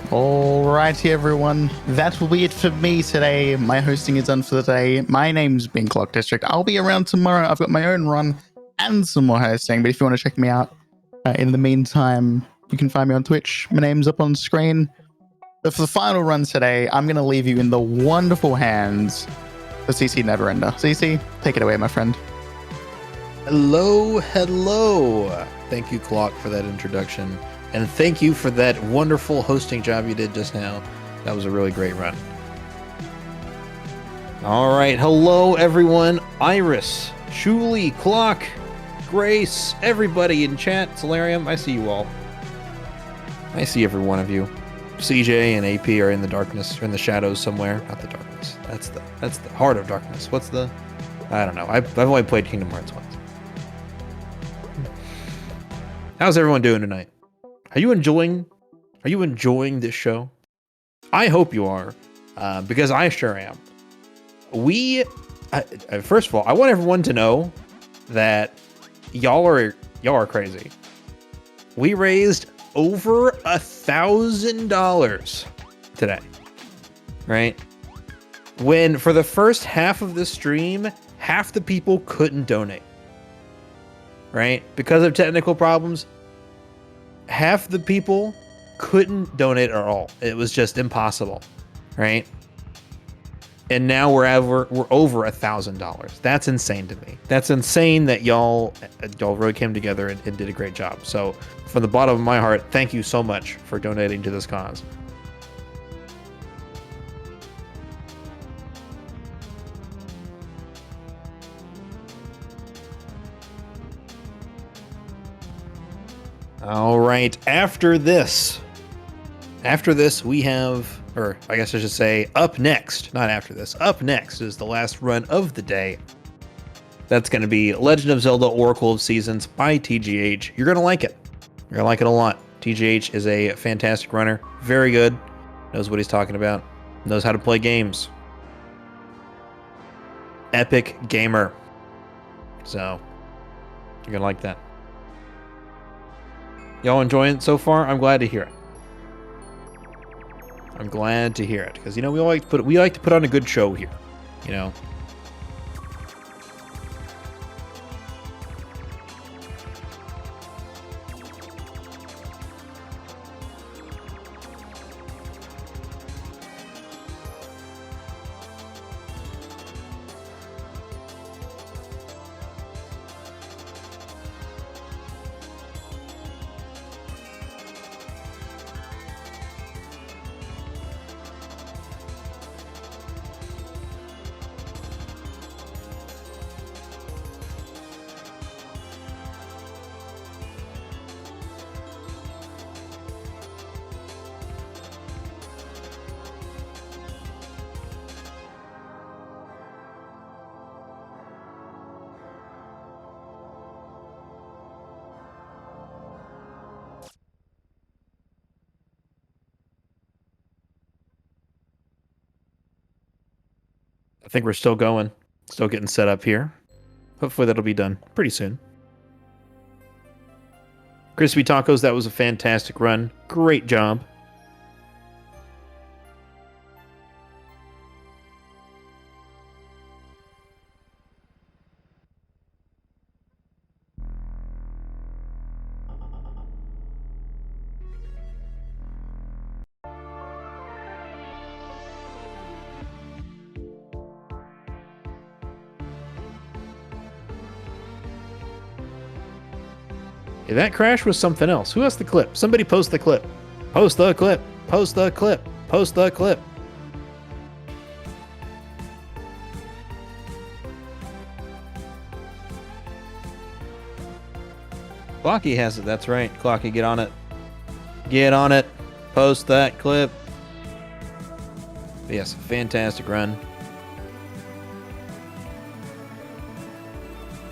Alrighty, everyone. That will be it for me today. My hosting is done for the day. My name's been Clock District. I'll be around tomorrow. I've got my own run and some more hosting. But if you want to check me out, in the meantime, you can find me on Twitch. My name's up on screen. But for the final run today, I'm going to leave you in the wonderful hands of CCNeverender. CC, take it away, my friend. Hello. Thank you, Clock, for that introduction. And thank you for that wonderful hosting job you did just now. That was a really great run. All right. Hello, everyone. Iris, Shuli, Clock, Grace, everybody in chat. Solarium, I see you all. I see every one of you. CJ and AP are in the darkness, or in the shadows somewhere. Not the darkness. That's the heart of darkness. What's the... I don't know. I've only played Kingdom Hearts once. How's everyone doing tonight? Are you enjoying this show? I hope you are, because I sure am. First of all, I want everyone to know that y'all are crazy. We raised over $1,000 today, right? When for the first half of the stream, half the people couldn't donate, right? Because of technical problems. Half the people couldn't donate at all. It was just impossible, right? And now we're over $1,000. That's insane to me. That's insane that y'all really came together and did a great job. So from the bottom of my heart, thank you so much for donating to this cause. All right, after this we have, or I guess I should say up next, not after this, up next is the last run of the day. That's going to be Legend of Zelda Oracle of Seasons by TGH. You're going to like it. You're going to like it a lot. TGH is a fantastic runner, very good, knows what he's talking about, knows how to play games. Epic gamer. So, you're going to like that. Y'all enjoying it so far? I'm glad to hear it. I'm glad to hear it because we like to put on a good show here, you know. I think we're still going. Still getting set up here. Hopefully that'll be done pretty soon. Crispy Tacos, that was a fantastic run. Great job. Yeah, that crash was something else. Who has the clip? Somebody post the clip. Post the clip. Post the clip. Post the clip. Clocky has it. That's right. Clocky, get on it. Get on it. Post that clip. Yes, fantastic run.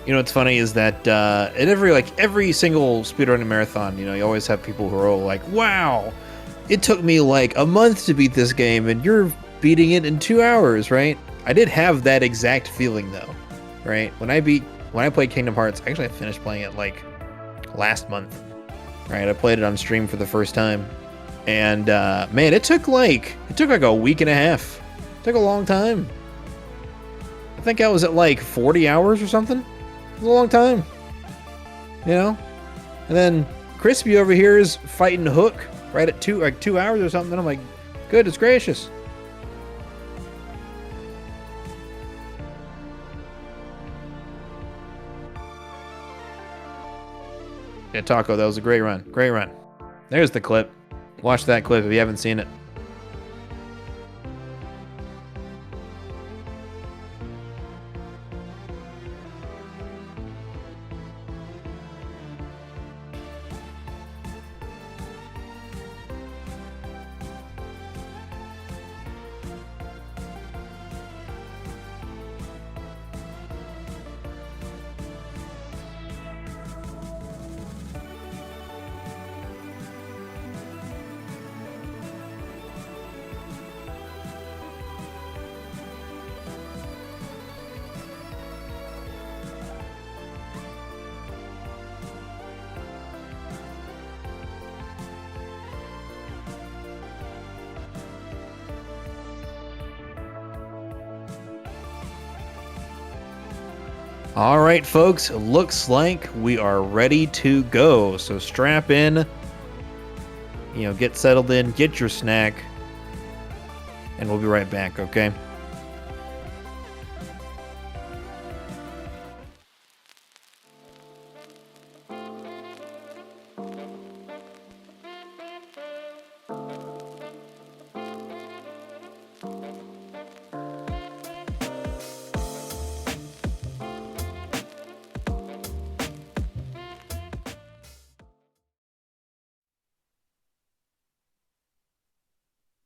You know what's funny is that in every single speedrunning marathon, you always have people who are all like, "Wow, it took me like a month to beat this game, and you're beating it in 2 hours, right?" I did have that exact feeling though, right? When I played Kingdom Hearts, actually I finished playing it like last month, right? I played it on stream for the first time, And man, it took like a week and a half. It took a long time. I think I was at like 40 hours or something. It was a long time. You know? And then Crispy over here is fighting Hook right at 2 hours or something. And I'm like, goodness gracious. Yeah, Taco, that was a great run. Great run. There's the clip. Watch that clip if you haven't seen it. All right, folks, looks like we are ready to go. So strap in, get settled in, get your snack, and we'll be right back, okay?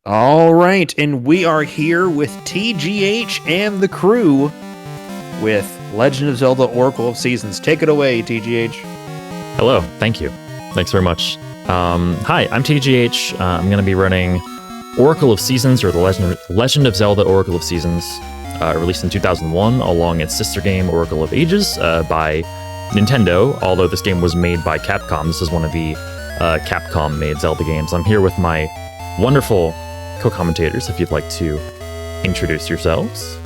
All right, and we are here with TGH and the crew with Legend of Zelda Oracle of Seasons. Take it away, TGH. Hello, thank you. Thanks very much. Hi, I'm TGH. I'm going to be running Oracle of Seasons, or the Legend of Zelda Oracle of Seasons, released in 2001, along its sister game Oracle of Ages by Nintendo, although this game was made by Capcom. This is one of the Capcom-made Zelda games. I'm here with my wonderful co-commentators, if you'd like to introduce yourselves.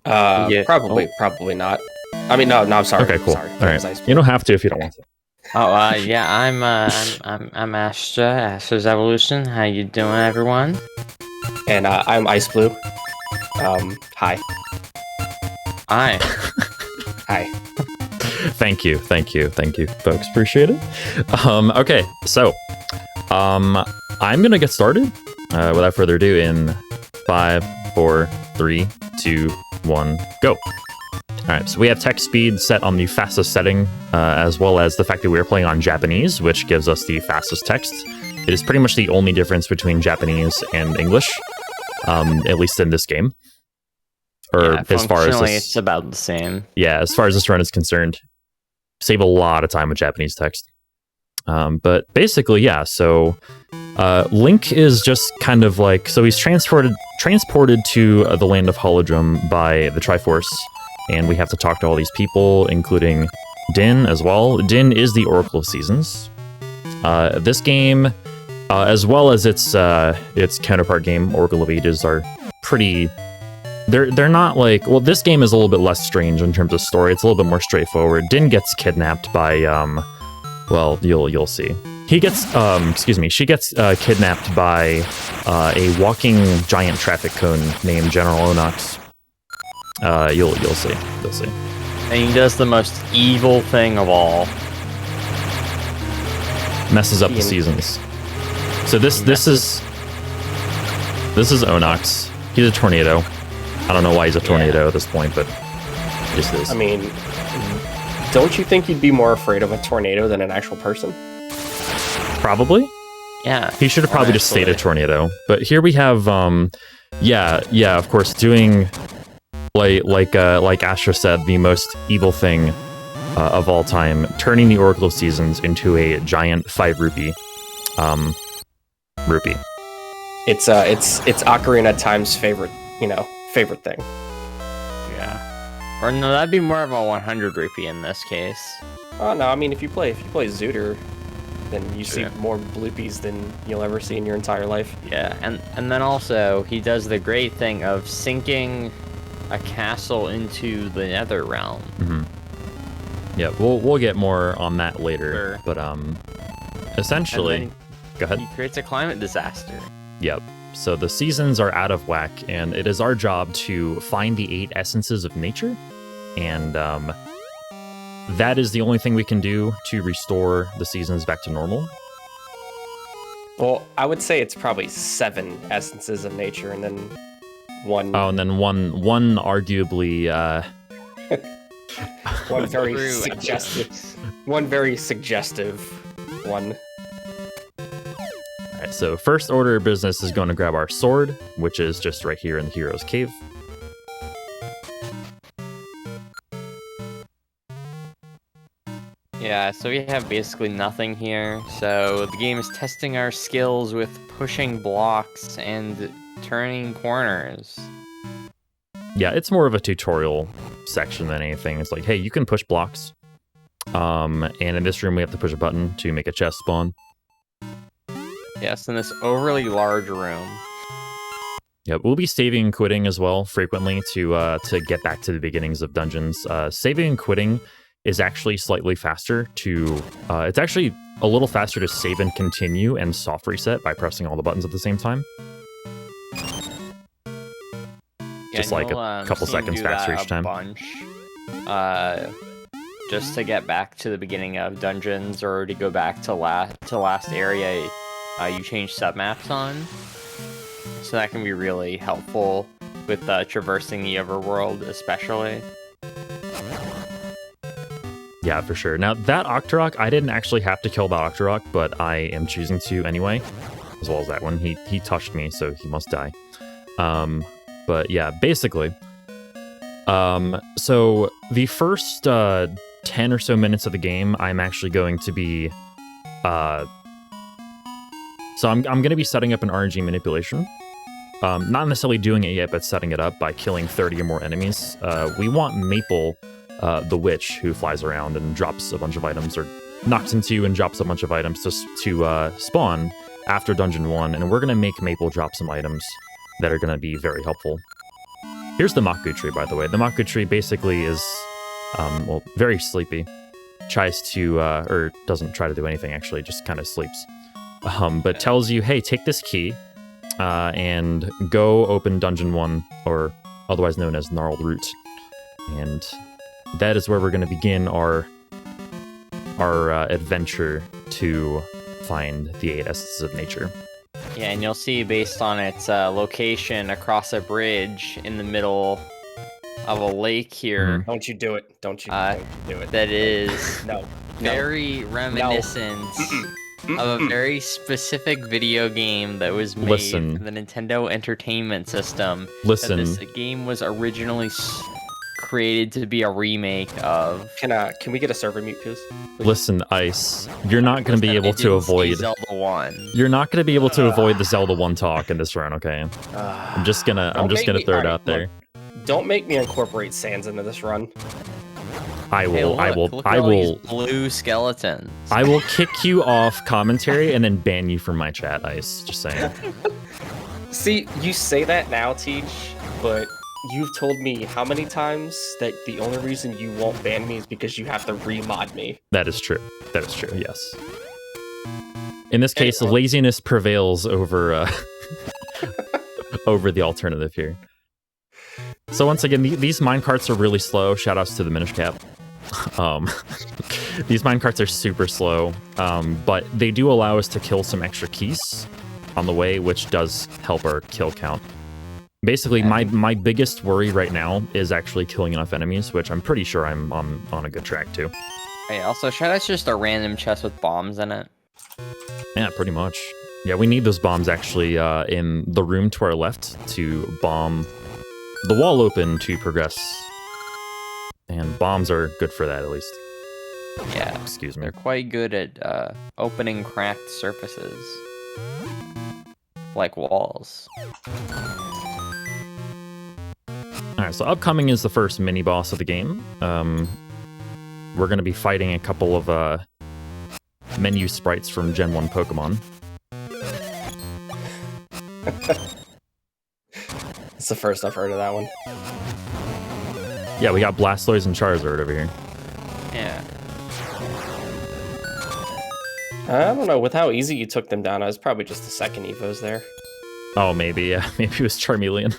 Yeah. Probably not. I mean, no, I'm sorry. Okay, cool. Sorry. All right. You don't have to if you don't want to. Oh, yeah, I'm Astra, Astra's Evolution. How you doing, everyone? And I'm Ice Blue. Hi. Hi. Hi. Thank you, folks. Appreciate it. Okay, so, I'm gonna get started without further ado in 5, 4, 3, 2, 1, go. Alright, so we have text speed set on the fastest setting, as well as the fact that we are playing on Japanese, which gives us the fastest text. It is pretty much the only difference between Japanese and English, at least in this game. Or Yeah, as far as functionally, this, it's about the same. yeah, as far as this run is concerned, save a lot of time with Japanese text. But basically, yeah, so Link is just kind of like, so he's transported to the land of Holodrum by the Triforce, and we have to talk to all these people, including Din as well. Din is the Oracle of Seasons. This game, as well as its counterpart game, Oracle of Ages, are pretty... They're not like... Well, this game is a little bit less strange in terms of story. It's a little bit more straightforward. Din gets kidnapped by... well, you'll see. She gets kidnapped by a walking giant traffic cone named General Onox. You'll see. And he does the most evil thing of all. Messes up the seasons. So this is Onox. He's a tornado. I don't know why he's a tornado at this point, but he just is. I mean, don't you think you'd be more afraid of a tornado than an actual person? Probably. Yeah. He should have probably just stayed a tornado. But here we have, of course, doing like Astra said, the most evil thing of all time, turning the Oracle of Seasons into a giant 5 rupee rupee. It's Ocarina of Time's favorite thing. Yeah. Or no, that'd be more of a 100 rupee in this case. Oh no, I mean if you play Zooter, then you see Yeah. more bloopies than you'll ever see in your entire life. Yeah, and then also he does the great thing of sinking a castle into the Nether realm. Yeah, we'll get more on that later. Sure. But essentially, And go ahead. He creates a climate disaster. Yep. So the seasons are out of whack, and it is our job to find the 8 essences of nature, and that is the only thing we can do to restore the seasons back to normal. Well, I would say it's probably 7 essences of nature, and then 1. Oh, and then one arguably One very True. suggestive. One very suggestive one. All right, so first order of business is going to grab our sword, which is just right here in the hero's cave. Yeah, so we have basically nothing here. So the game is testing our skills with pushing blocks and turning corners. Yeah, it's more of a tutorial section than anything. It's like, hey, you can push blocks. And in this room, we have to push a button to make a chest spawn. Yes, in this overly large room. Yeah, we'll be saving and quitting as well frequently to get back to the beginnings of dungeons. Saving and quitting is actually slightly faster to... it's actually a little faster to save and continue and soft reset by pressing all the buttons at the same time. Just like a couple see him seconds do faster that each time. Bunch. Just to get back to the beginning of dungeons or to go back to last area, you change submaps on. So that can be really helpful with traversing the overworld, especially. Yeah, for sure. Now, that Octorok, I didn't actually have to kill that Octorok, but I am choosing to anyway, as well as that one. He touched me, so he must die. But yeah, basically. So the first 10 or so minutes of the game, I'm actually going to be... So I'm going to be setting up an RNG manipulation. Not necessarily doing it yet, but setting it up by killing 30 or more enemies. We want Maple, the witch, who flies around and drops a bunch of items, or knocks into you and drops a bunch of items to spawn after Dungeon 1, and we're going to make Maple drop some items that are going to be very helpful. Here's the Maku tree, by the way. The Maku tree basically is, well, very sleepy. Tries to, or doesn't try to do anything, actually, just kind of sleeps. But tells you, hey, take this key, and go open Dungeon 1, or otherwise known as Gnarled Root. And that is where we're going to begin our adventure to find the 8 essences of nature. Yeah, and you'll see based on its location across a bridge in the middle of a lake here, Don't you do it. Don't you do it. that is No. very reminiscent of a very specific video game that was made Listen. for the Nintendo Entertainment System. Listen. That this game was originally created to be a remake of. Can we get a server mute, please? Listen, Ice, you're not going to be It able to didn't see avoid... Zelda 1. You're not going to be able to avoid the Zelda 1 talk in this run, okay? I'm just gonna Don't make me- throw it alright, out there. Don't make me incorporate Sans into this run. I Hey, will, look at all these blue skeletons. I will kick you off commentary and then ban you from my chat, Ice. Just saying. See, you say that now, Teach, but you've told me how many times that the only reason you won't ban me is because you have to remod me. That is true. That is true, yes. In this case, Anyway. laziness prevails over over the alternative here. So once again, these minecarts are really slow. Shoutouts to the Minish Cap. These minecarts are super slow, but they do allow us to kill some extra keys on the way, which does help our kill count. Basically, my biggest worry right now is actually killing enough enemies, which I'm pretty sure I'm on a good track to. Hey, also, Shadow's just a random chest with bombs in it. Yeah, pretty much. Yeah, we need those bombs actually in the room to our left to bomb the wall open to progress. And bombs are good for that, at least. Yeah, Excuse me. they're quite good at opening cracked surfaces. Like walls. Alright, so upcoming is the first mini-boss of the game. We're going to be fighting a couple of menu sprites from Gen 1 Pokemon. It's the first I've heard of that one. Yeah, we got Blastoise and Charizard over here. Yeah. I don't know. With how easy you took them down, I was probably just the second Evos there. Oh, maybe, yeah. Maybe it was Charmeleon.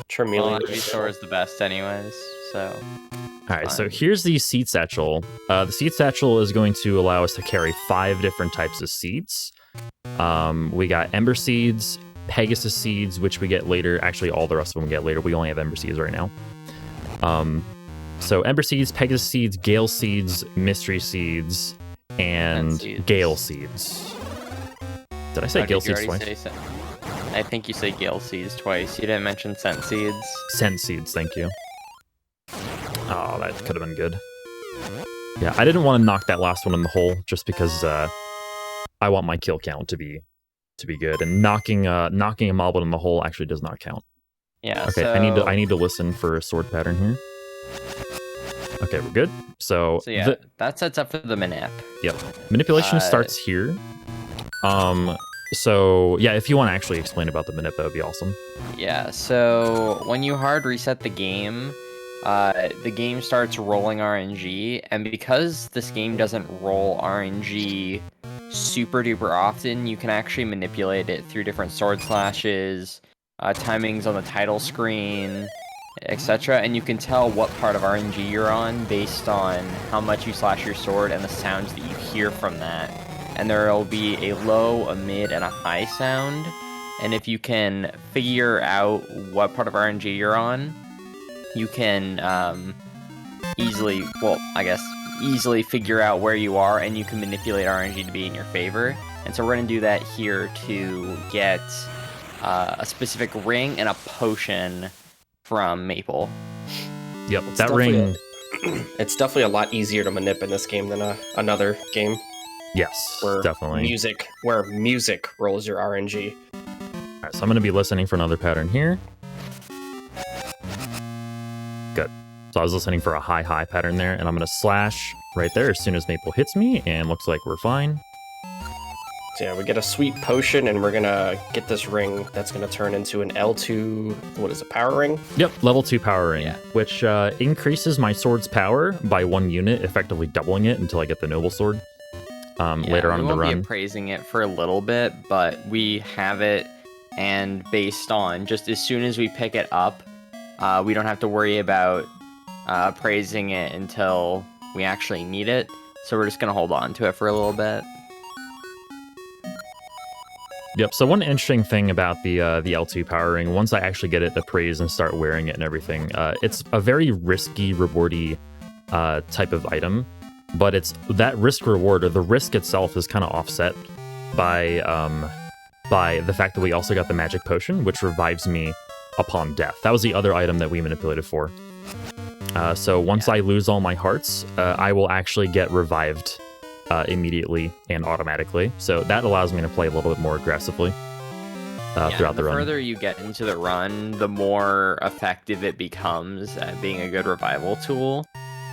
Charmeleon. Ivysaur is the best anyways, so... All right, so Fine. here's the Seed Satchel. The Seed Satchel is going to allow us to carry 5 different types of seeds. We got Ember Seeds, Pegasus Seeds, which we get later. Actually, all the rest of them we get later. We only have Ember Seeds right now. So Ember Seeds, Pegasus Seeds, Gale Seeds, Mystery Seeds, and Seeds. Gale Seeds. Did I say Oh, Gale did you Seeds already twice? say I think you said Gale Seeds twice. You didn't mention Scent Seeds. Scent Seeds, thank you. Oh, that could have been good. Yeah, I didn't want to knock that last one in the hole just because I want my kill count to be good, and knocking a Moblin in the hole actually does not count. Yeah, Okay, so... I need to listen for a sword pattern here. Okay, we're good. So yeah, that sets up for the Manip. Yep. Manipulation starts here. So yeah, if you want to actually explain about the Manip, that would be awesome. Yeah, so when you hard reset the game starts rolling RNG, and because this game doesn't roll RNG super duper often, you can actually manipulate it through different sword slashes, timings on the title screen, etc. And you can tell what part of RNG you're on based on how much you slash your sword and the sounds that you hear from that. And there will be a low, a mid, and a high sound. And if you can figure out what part of RNG you're on, you can easily figure out where you are, and you can manipulate RNG to be in your favor. And so we're going to do that here to get a specific ring and a potion from Maple. Yep, that ring. It's definitely a lot easier to manip in this game than another game. Yes, Where definitely. music rolls your RNG. All right, so I'm going to be listening for another pattern here. Good. So I was listening for a high pattern there, and I'm going to slash right there as soon as Maple hits me, and looks like we're fine. So yeah, we get a sweet potion, and we're gonna get this ring that's gonna turn into an L2, what is it, power ring? Yep, level 2 power ring, Yeah. which increases my sword's power by 1 unit, effectively doubling it until I get the noble sword later on in the We won't run. be appraising it for a little bit, but we have it, and based on just as soon as we pick it up, we don't have to worry about appraising it until we actually need it. So we're just gonna hold on to it for a little bit. Yep, so one interesting thing about the L2 power ring, once I actually get it appraised and start wearing it and everything, it's a very risky, rewardy type of item, but it's that risk reward, or the risk itself, is kind of offset by the fact that we also got the magic potion, which revives me upon death. That was the other item that we manipulated for. So once I lose all my hearts, I will actually get revived immediately and automatically. So that allows me to play a little bit more aggressively throughout the run. The further you get into the run, the more effective it becomes at being a good revival tool.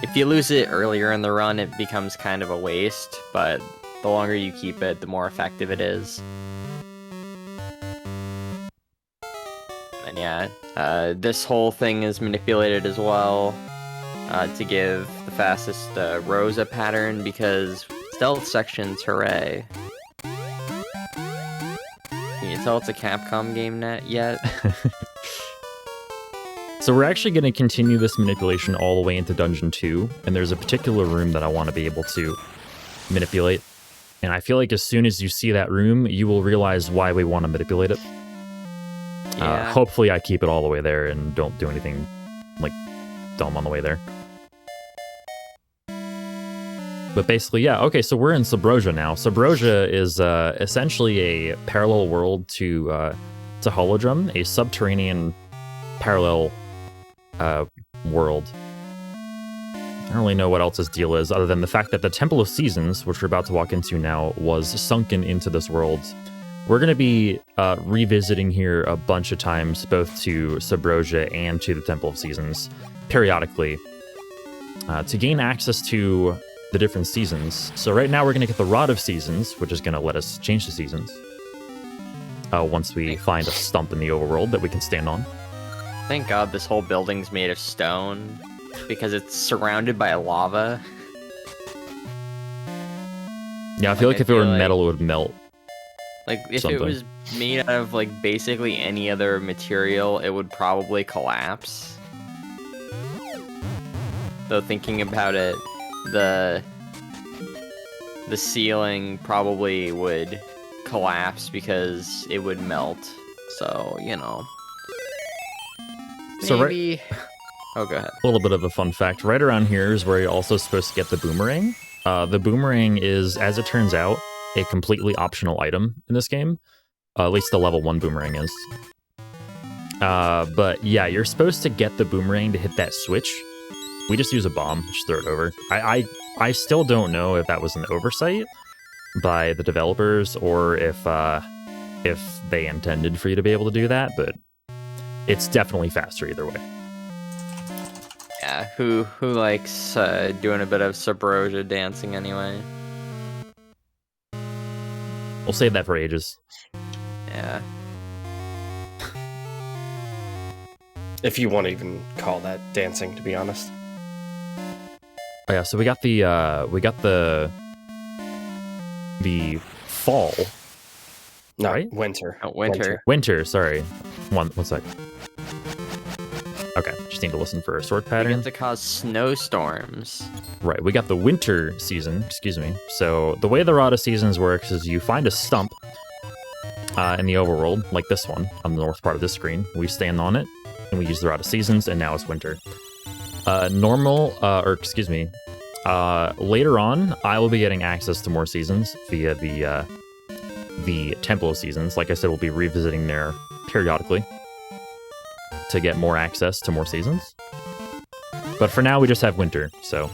If you lose it earlier in the run, it becomes kind of a waste, but the longer you keep it, the more effective it is. And yeah, this whole thing is manipulated as well to give the fastest Rosa pattern, because stealth sections, hooray. Can you tell it's a Capcom game yet? So we're actually going to continue this manipulation all the way into Dungeon 2, and there's a particular room that I want to be able to manipulate. And I feel like as soon as you see that room, you will realize why we want to manipulate it. Yeah. Hopefully I keep it all the way there and don't do anything like dumb on the way there. But basically, yeah, okay, so we're in Subrosia now. Subrosia is essentially a parallel world to Holodrum, a subterranean parallel world. I don't really know what else this deal is, other than the fact that the Temple of Seasons, which we're about to walk into now, was sunken into this world. We're going to be revisiting here a bunch of times, both to Subrosia and to the Temple of Seasons, periodically, to gain access to the different seasons. So right now we're going to get the Rod of Seasons, which is going to let us change the seasons. Once we find a stump in the overworld that we can stand on. Thank God this whole building's made of stone, because it's surrounded by lava. Yeah, I feel like if it were like- metal, it would melt. Like, if Something. it was made out of, like, basically any other material, it would probably collapse. Though thinking about it, the ceiling probably would collapse because it would melt. So, you know. So right- Maybe... Oh, go ahead. A little bit of a fun fact. Right around here is where you're also supposed to get the Boomerang. The Boomerang is, as it turns out, a completely optional item in this game. At least the level 1 Boomerang is. But yeah, you're supposed to get the Boomerang to hit that switch. We just use a bomb, just throw it over. I still don't know if that was an oversight by the developers or if they intended for you to be able to do that, but it's definitely faster either way. Yeah, who likes doing a bit of Subrosia dancing anyway? We'll save that for ages. Yeah. If you want to even call that dancing, to be honest. Oh yeah, so we got the fall. No, Right? winter. Oh, winter. Winter, sorry. One sec. Okay, just need to listen for a sword They pattern. get to cause snowstorms. Right, we got the winter season, excuse me. So the way the Rod of Seasons works is you find a stump in the overworld, like this one, on the north part of this screen. We stand on it, and we use the Rod of Seasons, and now it's winter. Later on, I will be getting access to more seasons via the Temple of Seasons. Like I said, we'll be revisiting there periodically to get more access to more seasons. But for now, we just have winter, so...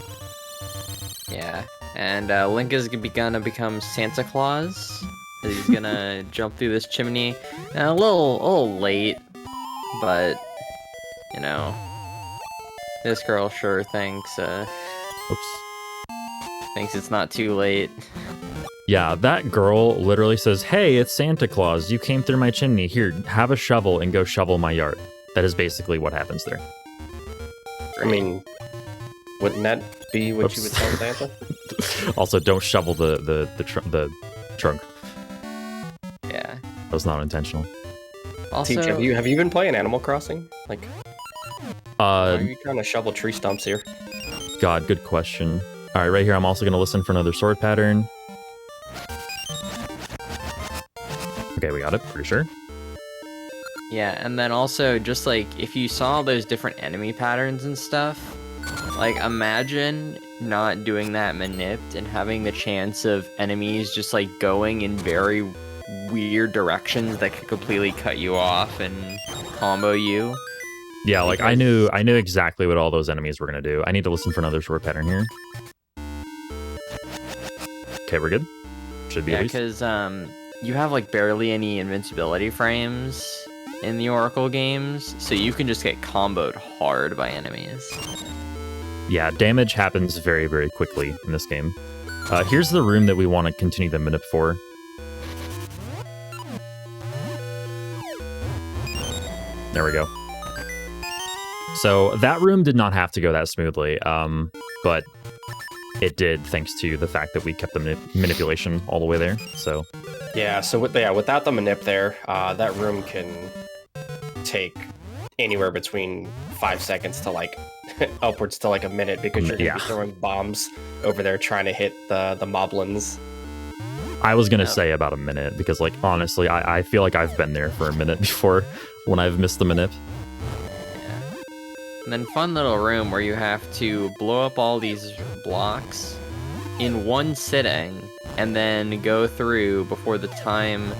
Yeah. And Link is gonna become Santa Claus. He's gonna jump through this chimney. A little late, but, you know... This girl sure thinks it's not too late. Yeah, that girl literally says, "Hey, it's Santa Claus. You came through my chimney. Here, have a shovel and go shovel my yard." That is basically what happens there. I mean, wouldn't that be what you would tell Santa? Also, don't shovel the trunk. Yeah. That was not intentional. Also, Teach, have you been playing Animal Crossing? Like, are you trying to shovel tree stumps here? God, good question. All right, right here, I'm also going to listen for another sword pattern. Okay, we got it, pretty sure. yeah, and then also, just like, if you saw those different enemy patterns and stuff, like, imagine not doing that manipped and having the chance of enemies just, like, going in very weird directions that could completely cut you off and combo you. Yeah, like, I knew exactly what all those enemies were going to do. I need to listen for another sword pattern here. Okay, we're good. Should be Yeah, at least. because you have like barely any invincibility frames in the Oracle games, so you can just get comboed hard by enemies. Yeah, damage happens very, very quickly in this game. Here's the room that we want to continue the manip for. There we go. So that room did not have to go that smoothly, but it did thanks to the fact that we kept the manipulation all the way there. So Yeah, so without the manip there, that room can take anywhere between 5 seconds to like upwards to like a minute because you're gonna be throwing bombs over there trying to hit the moblins. I was gonna say about a minute because, like, honestly, I feel like I've been there for a minute before when I've missed the manip. Yeah. And then fun little room where you have to blow up all these blocks in one sitting and then go through before the time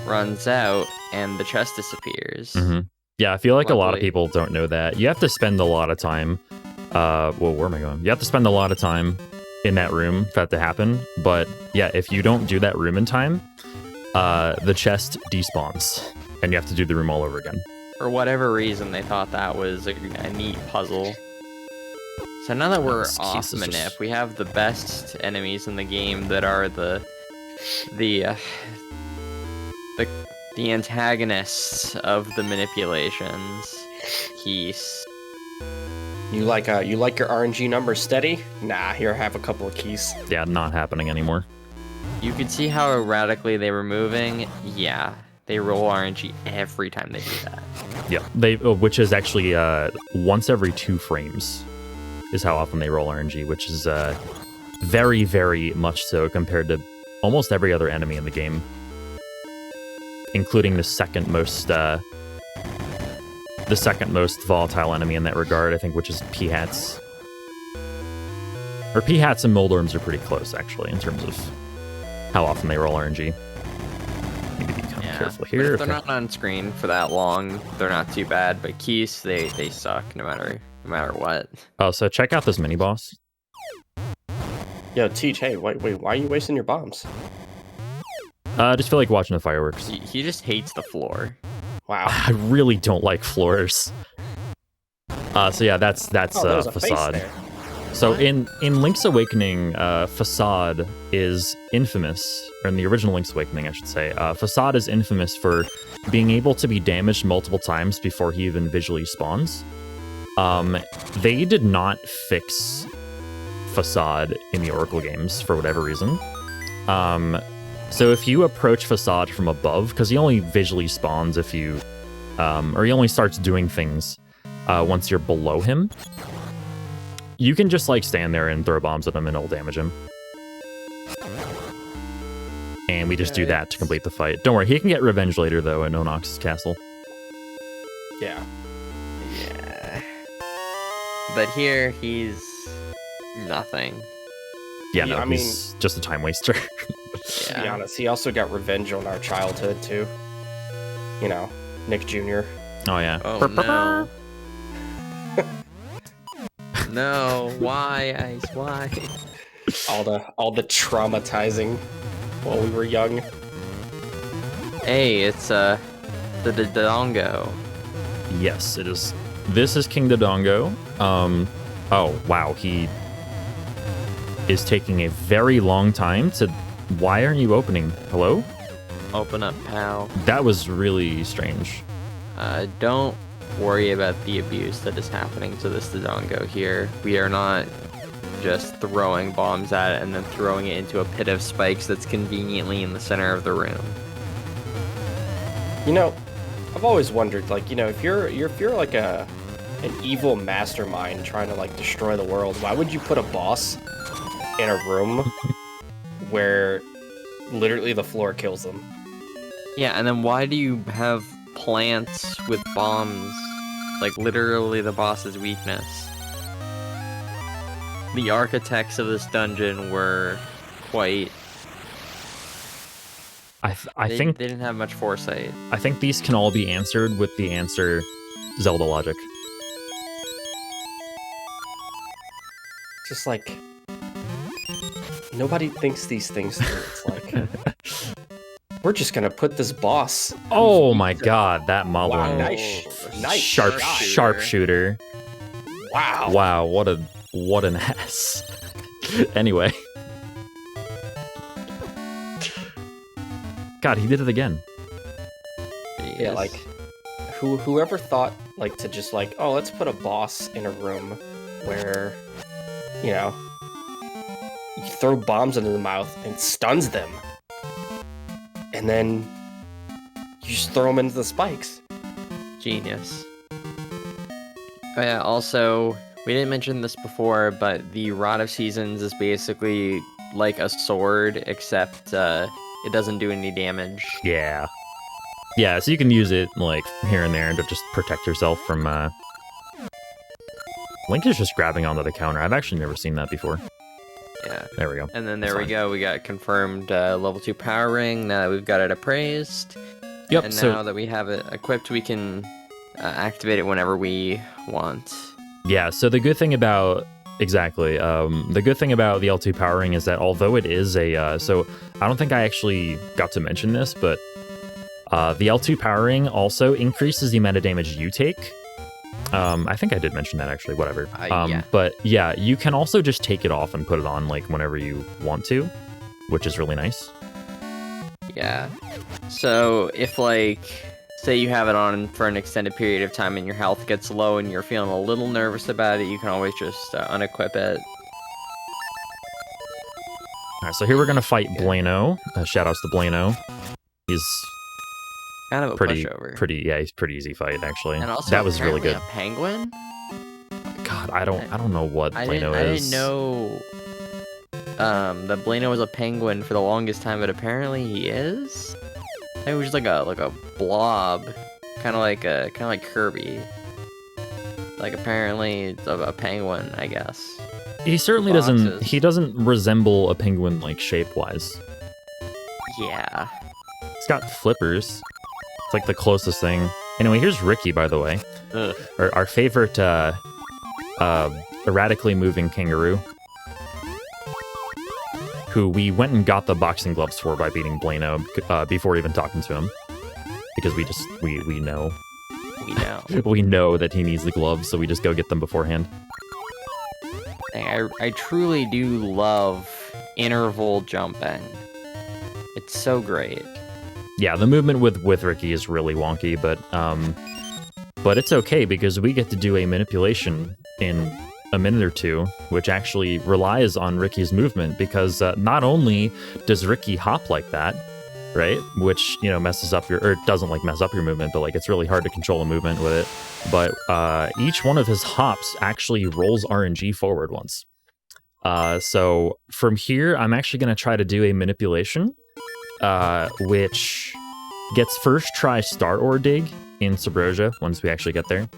runs out and the chest disappears. Mm-hmm. Yeah, I feel like a lot of Luckily. people don't know that. You have to spend a lot of time. Well, where am I going? You have to spend a lot of time in that room for that to happen. But yeah, if you don't do that room in time, the chest despawns and you have to do the room all over again. For whatever reason, they thought that was a neat puzzle. So now that we're This off Keys is Manip, just- we have the best enemies in the game that are the antagonists of the manipulations. Keys. You like your RNG numbers steady? Nah, here, have a couple of keys. Yeah, not happening anymore. You could see how erratically they were moving. Yeah, they roll RNG every time they do that. Yeah, which is actually once every 2 frames is how often they roll RNG, which is very, very much so compared to almost every other enemy in the game, including the second most volatile enemy in that regard, I think, which is P-Hats. Or P-Hats and Moldorms are pretty close, actually, in terms of how often they roll RNG. Need to be kind of careful But here. if they're not on screen for that long, they're not too bad. But Keys, they suck no matter what. Oh, so check out this mini boss. Yo, Teach, hey, wait, why are you wasting your bombs? I just feel like watching the fireworks. He just hates the floor. Wow. I really don't like floors. So yeah, that's there's a face Facade. there. So in Link's Awakening, Facade is infamous, or in the original Link's Awakening, I should say, Facade is infamous for being able to be damaged multiple times before he even visually spawns. They did not fix Facade in the Oracle games for whatever reason. So if you approach Facade from above, because he only visually spawns if you, or he only starts doing things once you're below him, you can just like stand there and throw bombs at him and it'll damage him. And we just do that to complete the fight. Don't worry, he can get revenge later though at Nonox's castle. Yeah. Yeah. But here he's nothing. Yeah, Yeah, no, I mean- he's just a time waster. To be honest, he also got revenge on our childhood too. You know, Nick Jr. Oh yeah. Oh no. No, why, Ice? Why? All the traumatizing while we were young. Hey, it's the Dodongo. Yes, it is. This is King Dodongo. Oh wow, he is taking a very long time to. Why aren't you opening? Hello? Open up, pal. That was really strange. Don't worry about the abuse that is happening to this Dodongo here. We are not just throwing bombs at it and then throwing it into a pit of spikes that's conveniently in the center of the room. You know, I've always wondered, like, you know, if you're like an evil mastermind trying to like destroy the world, why would you put a boss in a room where literally the floor kills them? Yeah, and then why do you have plants with bombs? Like, literally the boss's weakness. The architects of this dungeon were quite... I they think didn't have much foresight. I think these can all be answered with the answer Zelda logic. Just like nobody thinks these things through. It's like we're just gonna put this boss. Oh my god, that Wow, modeling. nice Sharp shot. sharpshooter. Wow. Wow, what an ass. Anyway. God, he did it again. Yeah, like whoever thought like to just like, oh, let's put a boss in a room where, you know, you throw bombs into the mouth and stuns them, and then you just throw them into the spikes. Genius. Oh yeah, also, we didn't mention this before, but the Rod of Seasons is basically like a sword, except it doesn't do any damage. Yeah. Yeah, so you can use it, like, here and there to just protect yourself from, Link is just grabbing onto the counter. I've actually never seen that before. Yeah. There we go. And then there That's we go, we got confirmed level 2 power ring, now that we've got it appraised. Yep, And so... now that we have it equipped, we can activate it whenever we want. Yeah, so the good thing about... Exactly. The good thing about the L2 powering is that although it is a... so I don't think I actually got to mention this, but the L2 powering also increases the amount of damage you take. I think I did mention that actually, whatever. Yeah. But yeah, you can also just take it off and put it on like whenever you want to, which is really nice. Yeah. So if like, say you have it on for an extended period of time and your health gets low and you're feeling a little nervous about it, you can always just unequip it. All right, so here we're gonna fight Blano. Shoutouts to Blano. He's Kind of a pushover. Yeah, he's pretty easy fight actually. And also that was really good. A penguin? God, I don't know what Blano I is. didn't know that Blano was a penguin for the longest time, but apparently he is. I think it was just like a blob, kind of like Kirby. Like apparently it's a penguin, I guess. He certainly doesn't. He doesn't resemble a penguin like shape wise. Yeah. He's got flippers. It's like the closest thing. Anyway, here's Ricky, by the way. Our favorite erratically moving kangaroo, who we went and got the boxing gloves for by beating Blano before even talking to him, because we know we know that he needs the gloves, so we just go get them beforehand. I truly do love interval jumping. It's so great. Yeah, the movement with Ricky is really wonky, but it's okay because we get to do a manipulation in a minute or two, which actually relies on Ricky's movement, because not only does Ricky hop like that, right, which messes up or doesn't like mess up your movement, but like it's really hard to control a movement with it, but each one of his hops actually rolls RNG forward once. So from here, I'm actually going to try to do a manipulation, which gets first try Star Ore Dig in Subrosia once we actually get there.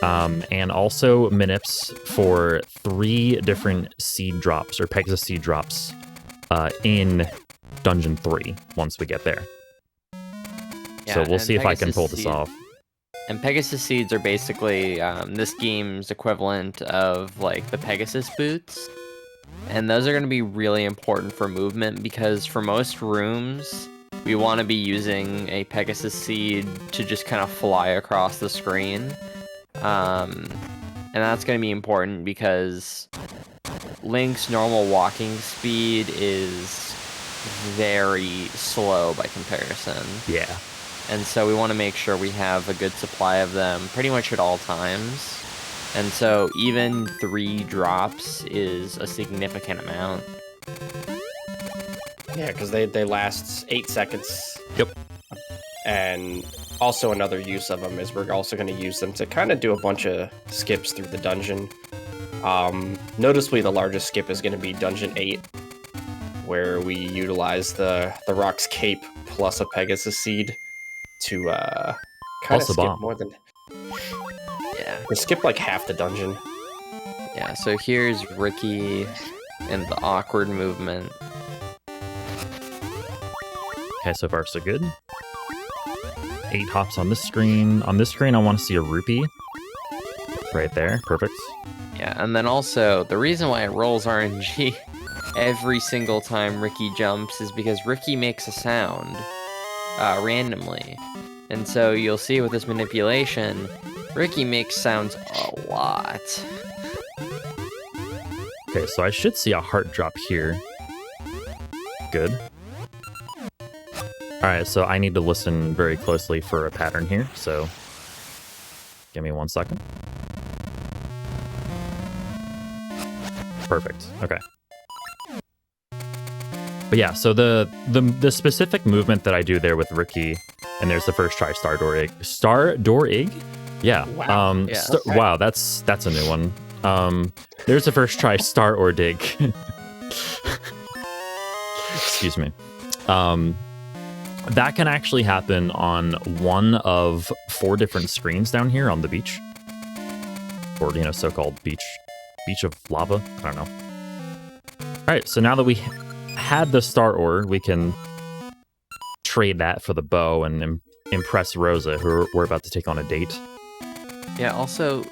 And also manips for 3 different seed drops or Pegasus seed drops in Dungeon 3 once we get there. Yeah, so we'll see if I can pull this off. And Pegasus Seeds are basically this game's equivalent of like the Pegasus boots. And those are going to be really important for movement, because for most rooms, we want to be using a Pegasus Seed to just kind of fly across the screen. And that's going to be important because Link's normal walking speed is very slow by comparison. Yeah. And so we want to make sure we have a good supply of them pretty much at all times. And so even 3 drops is a significant amount. Yeah, because they last 8 seconds. Yep. And also another use of them is we're also going to use them to kind of do a bunch of skips through the dungeon. Noticeably, the largest skip is going to be Dungeon 8, where we utilize the Rock's Cape plus a Pegasus Seed to kind of skip bomb. more than... Yeah. We skip like half the dungeon. Yeah, so here's Ricky and the awkward movement. Okay, so far so good. 8 hops on this screen. On this screen, I want to see a rupee. Right there. Perfect. Yeah, and then also, the reason why it rolls RNG every single time Ricky jumps is because Ricky makes a sound randomly. And so you'll see with this manipulation, Ricky makes sounds a lot. Okay, so I should see a heart drop here. Good. Alright, so I need to listen very closely for a pattern here, so give me 1 second. Perfect. Okay. But yeah, so the specific movement that I do there with Ricky, and there's the first try Star Door Egg. Star Door Egg? Yeah. Wow. Yeah. Wow, that's a new one. There's the first try Star or Dig. Excuse me. That can actually happen on one of 4 different screens down here on the beach. Or, so-called beach of lava. I don't know. Alright, so now that we had the Star Ore, we can trade that for the bow and impress Rosa, who we're about to take on a date. Yeah, also,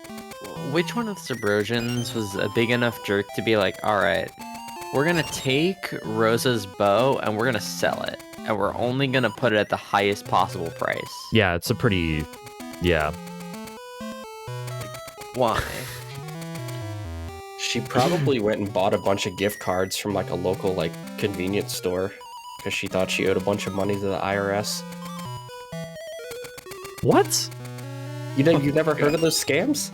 which one of the Subrosians was a big enough jerk to be like, alright, we're gonna take Rosa's bow and we're gonna sell it. And we're only gonna put it at the highest possible price. Yeah, it's a pretty... Yeah. Why? She probably went and bought a bunch of gift cards from like a local like convenience store because she thought she owed a bunch of money to the IRS. What? You know, you've never heard of those scams?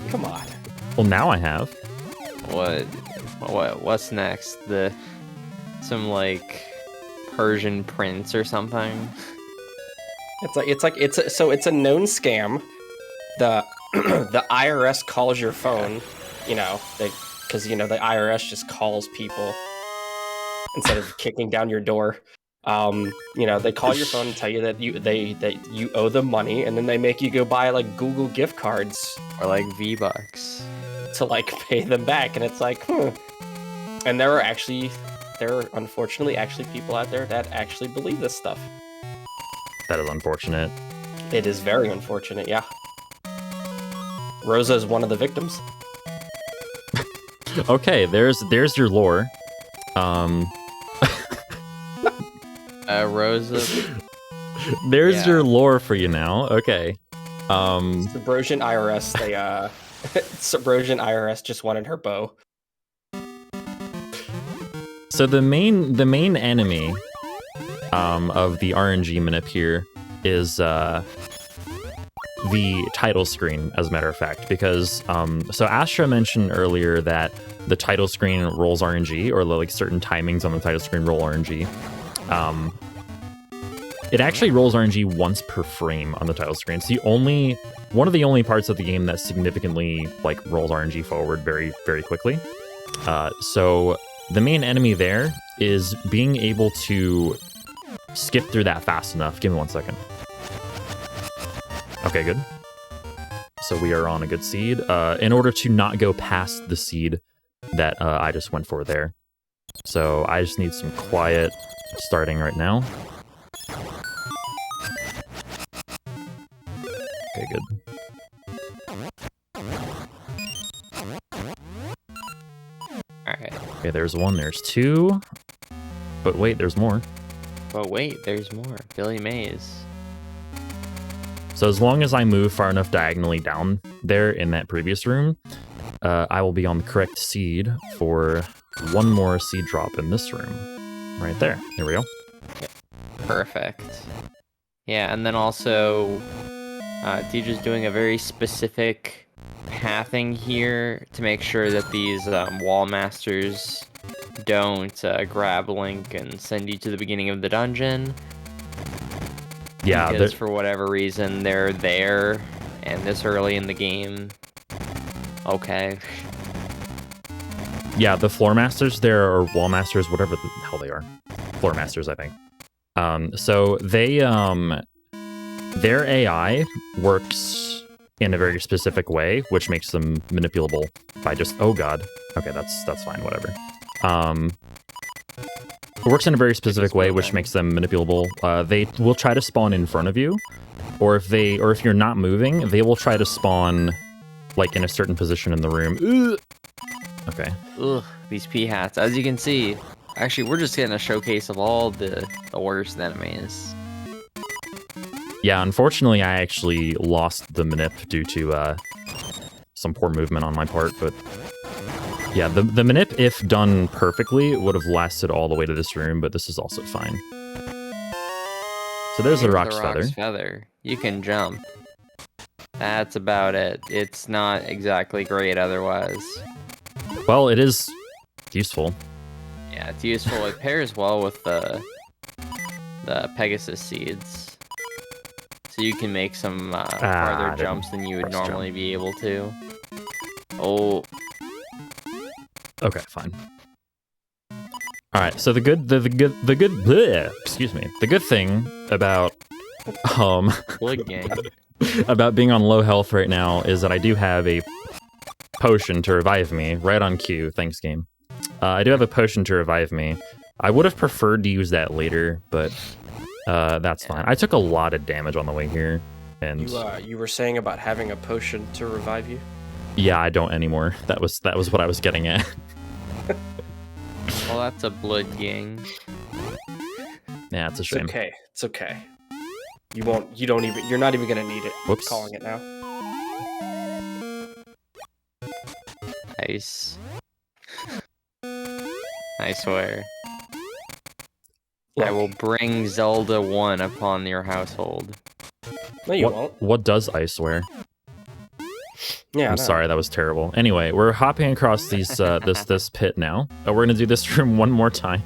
Come on. Well, now I have. What's next? Some like Persian prince or something? It's a known scam. The the IRS calls your phone, you know, because you know the IRS just calls people instead of kicking down your door. You know, they call your phone and tell you that you owe them money, and then they make you go buy like Google gift cards Or like V-Bucks? to like pay them back, and it's like, And there are unfortunately actually people out there that actually believe this stuff. That is unfortunate. It is very unfortunate, yeah. Rosa is one of the victims. Okay, there's your lore. Rosa. There's your lore for you now. Okay. Subrosian IRS, Subrosian IRS just wanted her bow. So the main enemy of the RNG manip here is the title screen, as a matter of fact, because so Astra mentioned earlier that the title screen rolls RNG, or like certain timings on the title screen roll RNG. It actually rolls RNG once per frame on the title screen. It's one of the only parts of the game that significantly like rolls RNG forward very, very quickly. So the main enemy there is being able to skip through that fast enough. Give me 1 second. Okay, good. So we are on a good seed. In order to not go past the seed that I just went for there. So I just need some quiet starting right now. Okay, good. Alright. Okay, there's one, there's two. But wait, there's more. But wait, there's more. Billy Mays. So as long as I move far enough diagonally down there in that previous room, I will be on the correct seed for one more seed drop in this room. Right there. Here we go. Perfect. Yeah, and then also, DJ's doing a very specific pathing here to make sure that these wall masters don't grab Link and send you to the beginning of the dungeon. Yeah, because for whatever reason they're there and this early in the game. Okay. Yeah, the floor masters there, or wall masters, whatever the hell they are. Floor masters, I think. So they their AI works in a very specific way, which makes them manipulable by just, oh god. Okay, that's fine, whatever. It works in a very specific way, which makes them manipulable. They will try to spawn in front of you, or if you're not moving, they will try to spawn like in a certain position in the room. Ugh. Okay. Ugh, these P-hats. As you can see, actually, we're just getting a showcase of all the worst enemies. Yeah, unfortunately, I actually lost the manip due to some poor movement on my part, but yeah, the manip, if done perfectly, would have lasted all the way to this room, but this is also fine. So there's the Rock's Feather. You can jump. That's about it. It's not exactly great otherwise. Well, it is useful. Yeah, it's useful. It pairs well with the Pegasus Seeds. So you can make some farther jumps than you would normally be able to. Oh. Okay, fine. All right. So the good bleh, excuse me. The good thing about about being on low health right now is that I do have a potion to revive me right on cue. Thanks, game. I do have a potion to revive me. I would have preferred to use that later, but that's fine. I took a lot of damage on the way here, and you were saying about having a potion to revive you? Yeah, I don't anymore. That was what I was getting at. Well, that's a blood gang. Yeah, it's a shame. It's okay. You're not even gonna need it. Whoops. Calling it now. Ice. I swear. I will bring Zelda 1 upon your household. No, you won't. What does I swear? Yeah, I'm sorry, that was terrible. Anyway, we're hopping across these this pit now. We're gonna do this room one more time.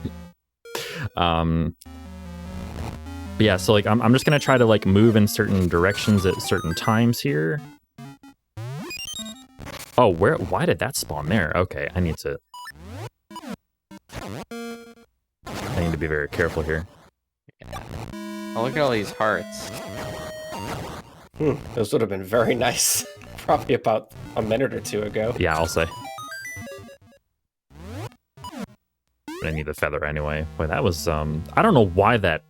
But yeah, so like I'm just gonna try to like move in certain directions at certain times here. Oh, why did that spawn there? Okay, I need to be very careful here. Yeah. Oh, look at all these hearts. Those would have been very nice. Probably about a minute or two ago. Yeah, I'll say. I need the feather anyway. Boy, that was I don't know why that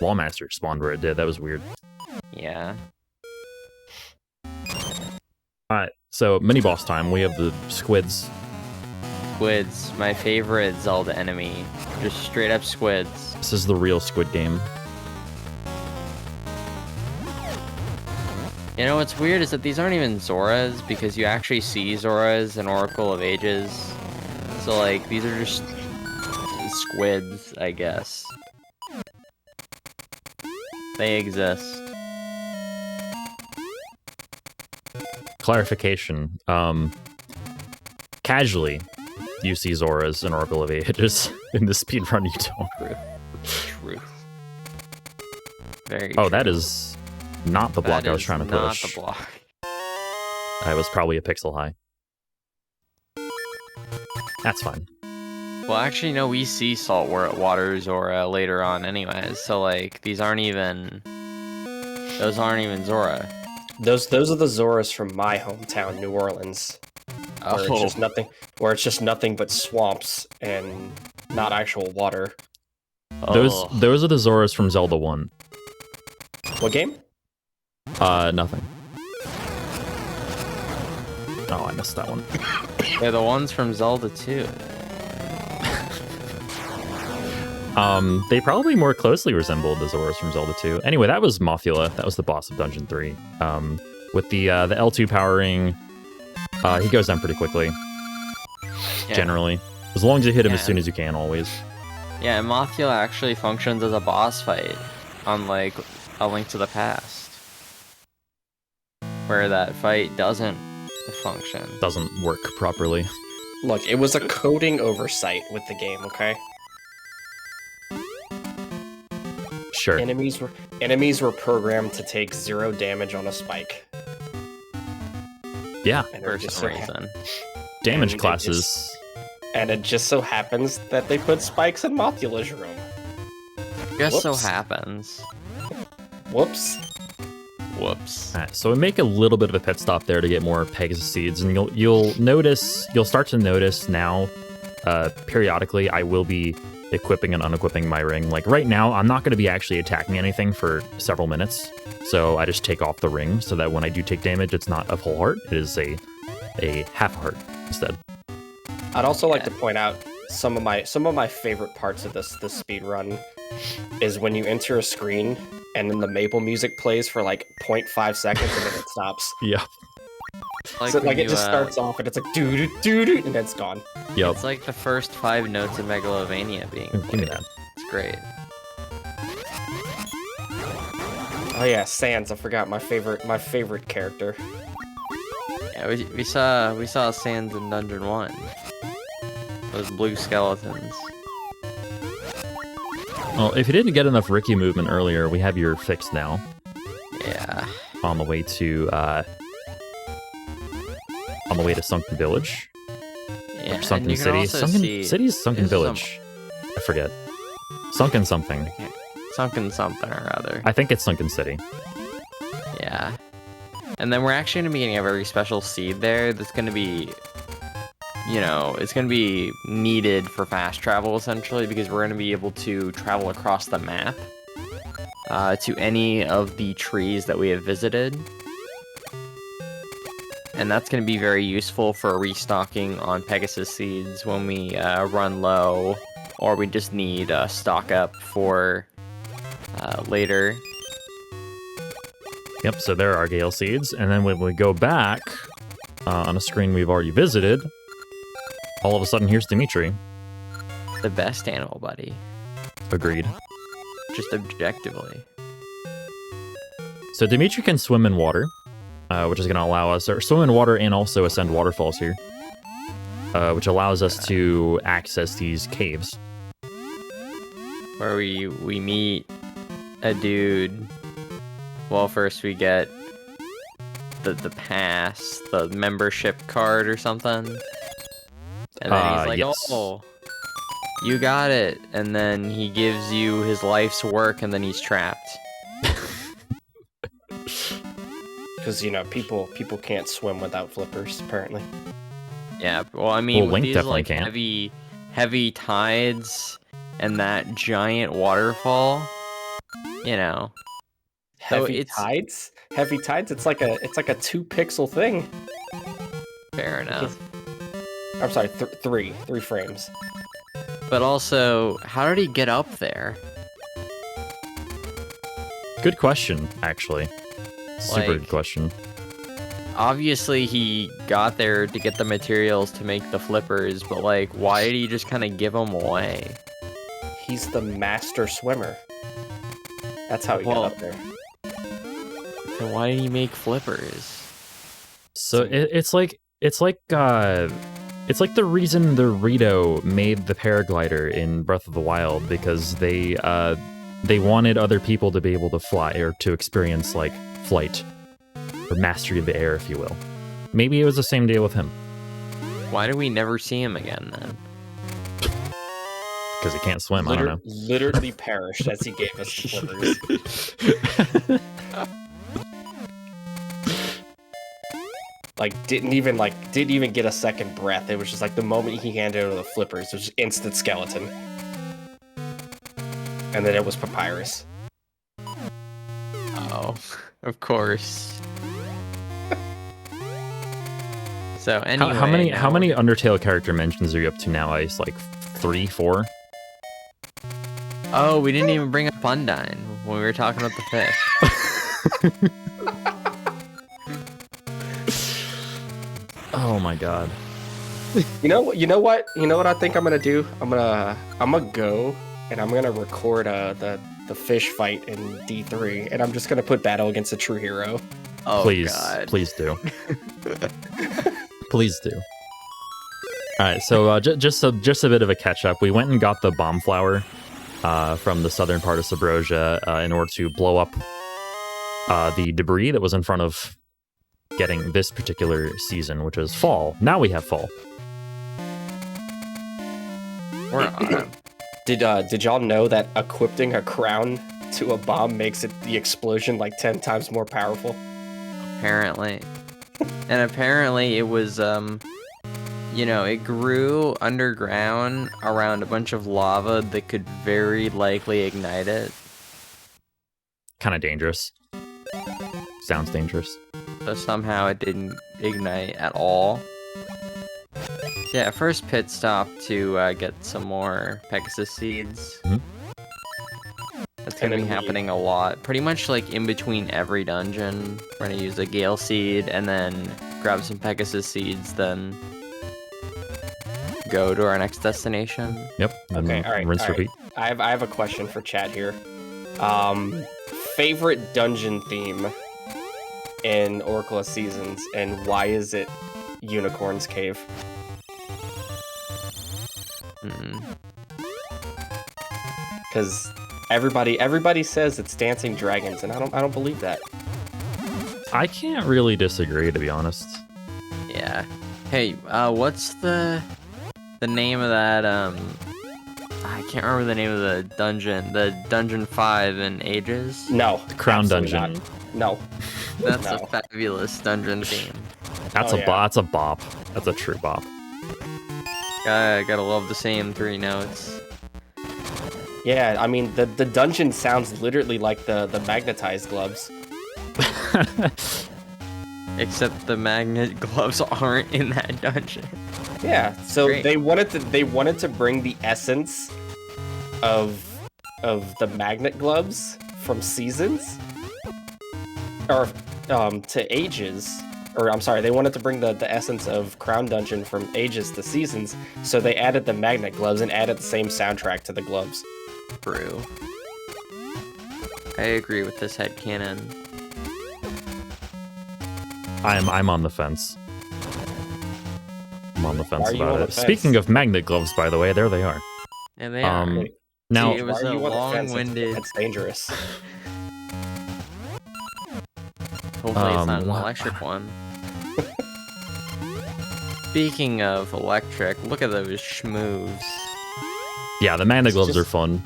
Wallmaster spawned where it did. That was weird. Yeah. Alright, so mini boss time. We have the Squids. Squids, my favorite Zelda enemy. Just straight up Squids. This is the real Squid game. You know what's weird is that these aren't even Zoras, because you actually see Zoras in Oracle of Ages. So like, these are just Squids, I guess. They exist. Clarification. Casually, you see Zoras in Oracle of Ages. In the speedrun, you don't. Truth. Very Oh, true. that is not the block I was trying to push. Not the block. I was probably a pixel high. That's fine. Well, actually, no, we see saltwater Zora later on anyways, so like, these aren't even... Those aren't even Zora. Those are the Zoras from my hometown, New Orleans. Where it's just nothing but swamps and not actual water. Those are the Zoras from Zelda 1. What game? Nothing. Oh, I missed that one. They're the ones from Zelda 2. They probably more closely resembled the Zoras from Zelda 2. Anyway, that was Mothula. That was the boss of Dungeon 3. With the L2 powering, he goes down pretty quickly. Yeah. Generally. As long as you hit him as soon as you can, always. Yeah, and Mothula actually functions as a boss fight, unlike A Link to the Past, where that fight doesn't function. Doesn't work properly. Look, it was a coding oversight with the game, okay? Sure. Enemies were programmed to take 0 damage on a spike. Yeah. And For some reason. Damage And classes. And it just so happens that they put spikes in Mothula's room. Just so Whoops. happens. Whoops. Whoops. Alright, so we make a little bit of a pit stop there to get more Pegasus Seeds, and you'll start to notice now, periodically, I will be equipping and unequipping my ring. Like right now, I'm not going to be actually attacking anything for several minutes, so I just take off the ring so that when I do take damage, it's not a full heart, it is a half heart instead. I'd also like to point out some of my favorite parts of this speed run is when you enter a screen and then the maple music plays for like 0.5 seconds and then it stops. Yeah. Like, So when like it you, just starts off and it's like doo doo doo doo and then it's gone. Yep. It's like the first 5 notes of Megalovania being Give me played. that. It's great. Oh yeah, Sans. I forgot my favorite character. Yeah, we saw Sans in Dungeon 1. Those blue skeletons. Well, if you didn't get enough Ricky movement earlier, we have your fix now. Yeah. On the way to Sunken Village. Yeah. Or Sunken and you can City. also Sunken see City's Sunken there's Village. I forget. Sunken something. Sunken something or other. I think it's Sunken City. Yeah. And then we're actually going to be getting a very special seed there that's going to be, you know, it's going to be needed for fast travel, essentially, because we're going to be able to travel across the map to any of the trees that we have visited. And that's going to be very useful for restocking on Pegasus Seeds when we run low, or we just need stock up for later. Yep, so there are Gale Seeds. And then when we go back on a screen we've already visited, all of a sudden, here's Dimitri. The best animal buddy, Agreed. just objectively. So Dimitri can swim in water, which is going to allow us, or swim in water and also ascend waterfalls here, which allows us to access these caves. Where we meet a dude. Well, first we get the pass, the membership card or something, and then he's like, yes. "Oh, you got it," and then he gives you his life's work, and then he's trapped. Because people can't swim without flippers, apparently. Yeah, well, I mean, with Link these definitely like can't. heavy tides and that giant waterfall, you know. So Heavy tides? Heavy tides? It's like a 2-pixel thing. Fair enough. I'm sorry, three frames. But also, how did he get up there? Good question, actually. Super good question. Obviously, he got there to get the materials to make the flippers, but like, why did he just kind of give them away? He's the master swimmer. That's how he got up there. Then why did he make flippers? So it's like the reason the Rito made the paraglider in Breath of the Wild, because they wanted other people to be able to fly or to experience like flight or mastery of the air, if you will. Maybe it was the same deal with him. Why do we never see him again then? Because he can't swim. I don't know. Literally perished as he gave us the flippers. Didn't even get a second breath. It was just like the moment he handed over the flippers, it was just instant skeleton. And then it was Papyrus. Oh, of course. So anyway, how many Undertale character mentions are you up to now, Ice? Like 3, 4? Oh, we didn't even bring up Undyne when we were talking about the fish. Oh my god. You know what I think I'm gonna do? I'm gonna go and I'm gonna record the fish fight in D3, and I'm just gonna put battle against a true hero. Oh, please, God. Please do. Please do. All right, so just a bit of a catch up. We went and got the bomb flower from the southern part of Subrosia in order to blow up the debris that was in front of getting this particular season, which is fall. Now we have fall. Did y'all know that equipping a crown to a bomb makes the explosion like 10 times more powerful? Apparently. And apparently it was, it grew underground around a bunch of lava that could very likely ignite it. Kind of dangerous. Sounds dangerous. So somehow it didn't ignite at all. So yeah, first pit stop to get some more Pegasus Seeds. Mm-hmm. That's gonna be happening a lot. Pretty much like in between every dungeon. We're gonna use a Gale Seed and then grab some Pegasus Seeds, then go to our next destination. Yep. Okay, all right. Rinse, repeat. I have a question for chat here. Favorite dungeon theme in Oracle of Seasons, and why is it Unicorn's Cave? Because everybody says it's Dancing Dragons, and I don't believe that. I can't really disagree, to be honest. Yeah. Hey, what's the name of that? I can't remember the name of the dungeon. The Dungeon 5 in Ages. No. The Crown Dungeon. Not. No. That's No. a fabulous dungeon theme. That's that's a bop. That's a true bop. Gotta love the same 3 notes. Yeah, I mean the dungeon sounds literally like the magnetized gloves. Except the magnet gloves aren't in that dungeon. Yeah, so Great. they wanted to bring the essence of the magnet gloves from Seasons or to Ages, or I'm sorry, they wanted to bring the essence of Crown Dungeon from ages to seasons, so they added the magnet gloves and added the same soundtrack to the gloves. True. I agree with this headcanon. I'm on the fence. I'm on the fence Why are you about on it. the fence? Speaking of magnet gloves, by the way, there they are. And they are. Now, See, it was Why are a you on the fence? long-winded. That's dangerous. Hopefully, it's not an Wow. electric one. Speaking of electric, look at those schmooves. yeah, the magnet gloves Just- are fun.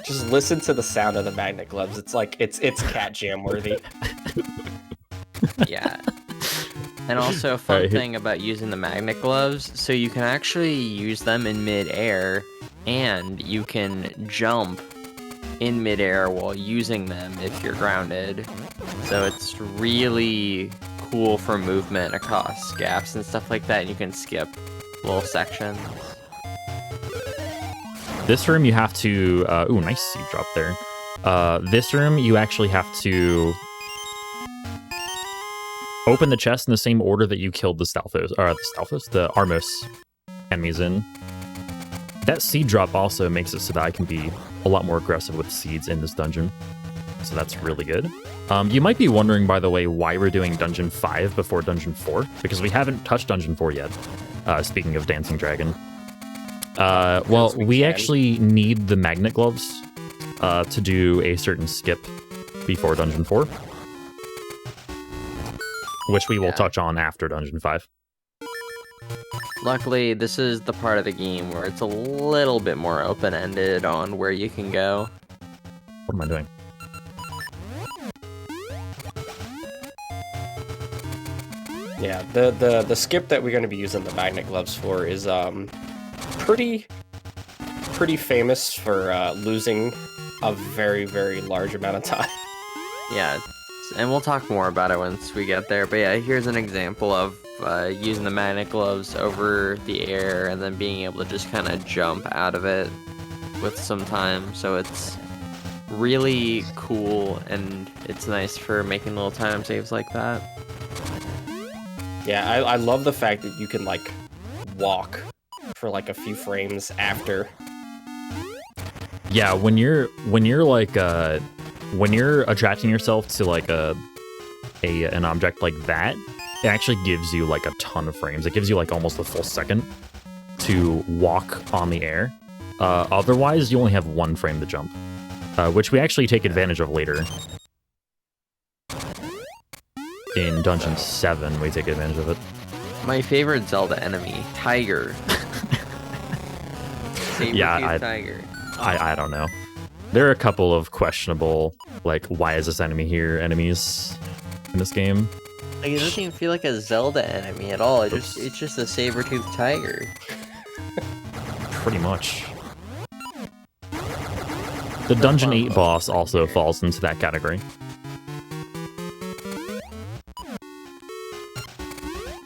Just listen to the sound of the magnet gloves. It's like it's cat jam worthy. Yeah. And also, a fun Alright, thing about using the magnet gloves, so you can actually use them in mid-air, and you can jump in mid-air while using them if you're grounded. So it's really cool for movement across gaps and stuff like that, and you can skip little sections. This room you have to ooh, nice seed drop there. This room you actually have to open the chest in the same order that you killed the the Armos enemies in. That seed drop also makes it so that I can be a lot more aggressive with seeds in this dungeon. So that's really good. You might be wondering, by the way, why we're doing Dungeon 5 before Dungeon 4, because we haven't touched Dungeon 4 yet, speaking of Dancing Dragon. Well, we we can. actually need the magnet gloves to do a certain skip before Dungeon 4, which we will Yeah. touch on after Dungeon 5. Luckily, this is the part of the game where it's a little bit more open-ended on where you can go. What am I doing? Yeah, the skip that we're going to be using the magnet gloves for is pretty famous for losing a very, very large amount of time. Yeah, and we'll talk more about it once we get there. But yeah, here's an example of using the magnet gloves over the air and then being able to just kind of jump out of it with some time. So it's really cool, and it's nice for making little time saves like that. Yeah, I love the fact that you can like walk for like a few frames after. Yeah, when you're attracting yourself to like an object like that, it actually gives you like a ton of frames. It gives you like almost a full second to walk on the air. Otherwise, you only have 1 frame to jump, which we actually take advantage of later. In Dungeon 7, we take advantage of it. My favorite Zelda enemy, Tiger. Yeah, Tiger. I don't know. There are a couple of questionable, like, why is this enemy here enemies in this game. Like, it doesn't even feel like a Zelda enemy at all. It's just a saber-toothed tiger. Pretty much. The Dungeon 8 boss also falls into that category.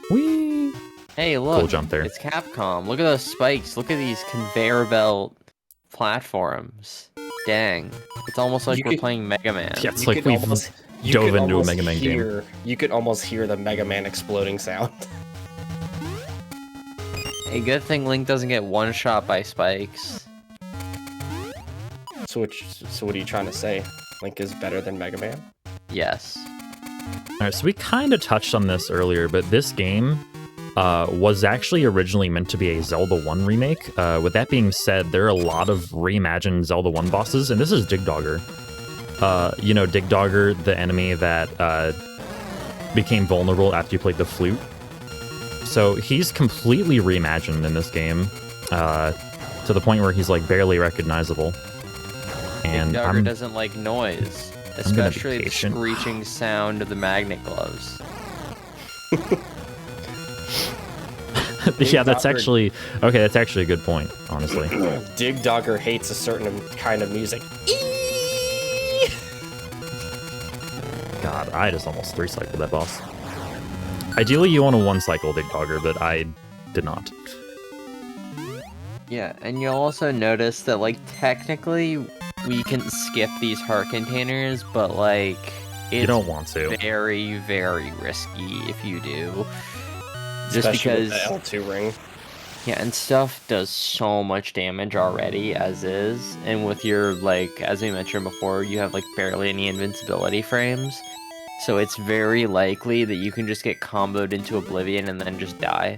Whee! Hey, look. Cool jump there. It's Capcom. Look at those spikes. Look at these conveyor belt platforms. Dang. It's almost like You we're could- playing Mega Man. Yeah, it's You like could we've almost- you dove could into a almost Mega Man game. You could almost hear the Mega Man exploding sound. A good thing Link doesn't get one shot by spikes. So what are you trying to say? Link is better than Mega Man? Yes. Alright, so we kind of touched on this earlier, but this game was actually originally meant to be a Zelda 1 remake. With that being said, there are a lot of reimagined Zelda 1 bosses, and this is Dig Dogger. You know, Dig Dogger, the enemy that became vulnerable after you played the flute. So he's completely reimagined in this game, to the point where he's like barely recognizable. And Dogger I'm doesn't like noise, gonna be especially the patient. screeching sound of the magnet gloves. yeah, that's Dogger- actually okay. That's actually a good point, honestly. Dig Dogger hates a certain kind of music. God, I just almost 3-cycled that boss. Ideally, you want to 1-cycle Dig Dogger, but I did not. Yeah, and you'll also notice that, like, technically we can skip these heart containers, but, like, You don't want to. Very, very risky if you do. Just Especially because with the L2 ring. yeah, and stuff does so much damage already as is, and with your, like, as we mentioned before, you have, like, barely any invincibility frames, so it's very likely that you can just get comboed into oblivion and then just die.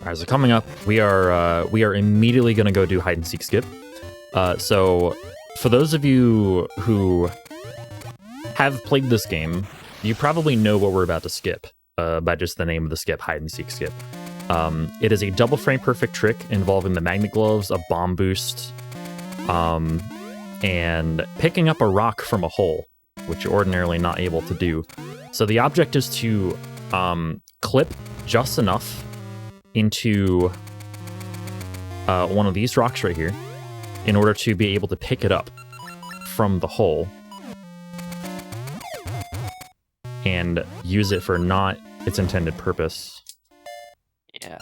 Alright, so coming up, we are immediately going to go do hide and seek skip. So, for those of you who have played this game, you probably know what we're about to skip by just the name of the skip, hide and seek skip. It is a double frame perfect trick involving the magnet gloves, a bomb boost, and picking up a rock from a hole, which you're ordinarily not able to do. So the object is to clip just enough into one of these rocks right here in order to be able to pick it up from the hole and use it for not its intended purpose. Yeah.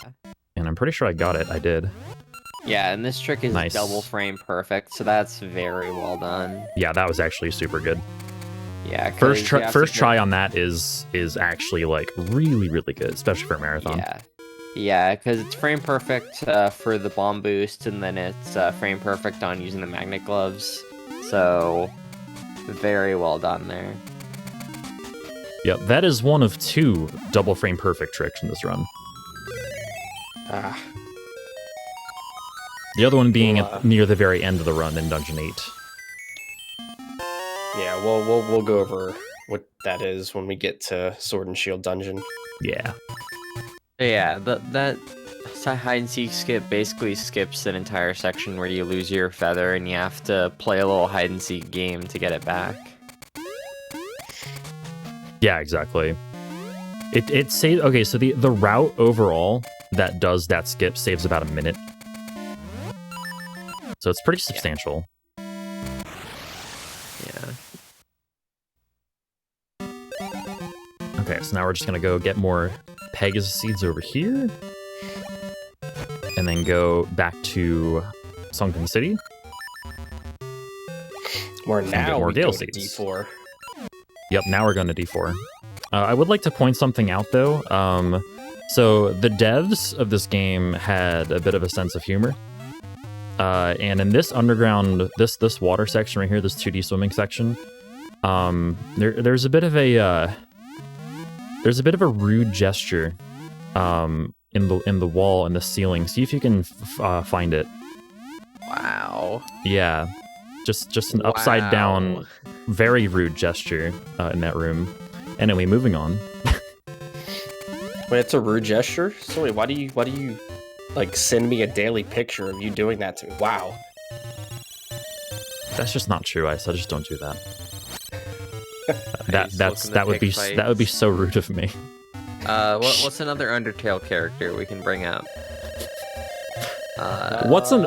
And I'm pretty sure I got it. I did. Yeah, and this trick is Nice. double frame perfect, so that's very well done. Yeah, that was actually super good. Yeah, 'cause First you try, have to first go- try on that is actually like really good, especially for a marathon. Yeah. Yeah, because it's frame perfect for the bomb boost, and then it's frame perfect on using the magnet gloves. So, very well done there. Yep, that is one of 2 double frame perfect tricks in this run. Ah, The other one being Well, near the very end of the run in Dungeon 8. yeah, we'll go over what that is when we get to Sword and Shield Dungeon. Yeah. Yeah, that hide and seek skip basically skips an entire section where you lose your feather and you have to play a little hide and seek game to get it back. Yeah, exactly. It saves. Okay, so the route overall that does that skip saves about a minute. So it's pretty substantial. Yeah. Okay, so now we're just gonna go get more Pegasus Seeds over here. And then go back to Sunken City. Where get now more we Gale go to Seeds. D4. Yep, now we're going to D4. I would like to point something out, though. So the devs of this game had a bit of a sense of humor. And in this underground, this water section right here, this 2D swimming section, there's a bit of a rude gesture in the wall and the ceiling. See if you can find it. Wow. Yeah, just an upside down, very rude gesture in that room. Anyway, moving on. Wait, it's a rude gesture? So wait, why do you like send me a daily picture of you doing that to me? Wow. That's just not true, Ice. I just don't do that. He's looking that at would be pic that would be fights. so rude of me. What's another Undertale character we can bring up? What's an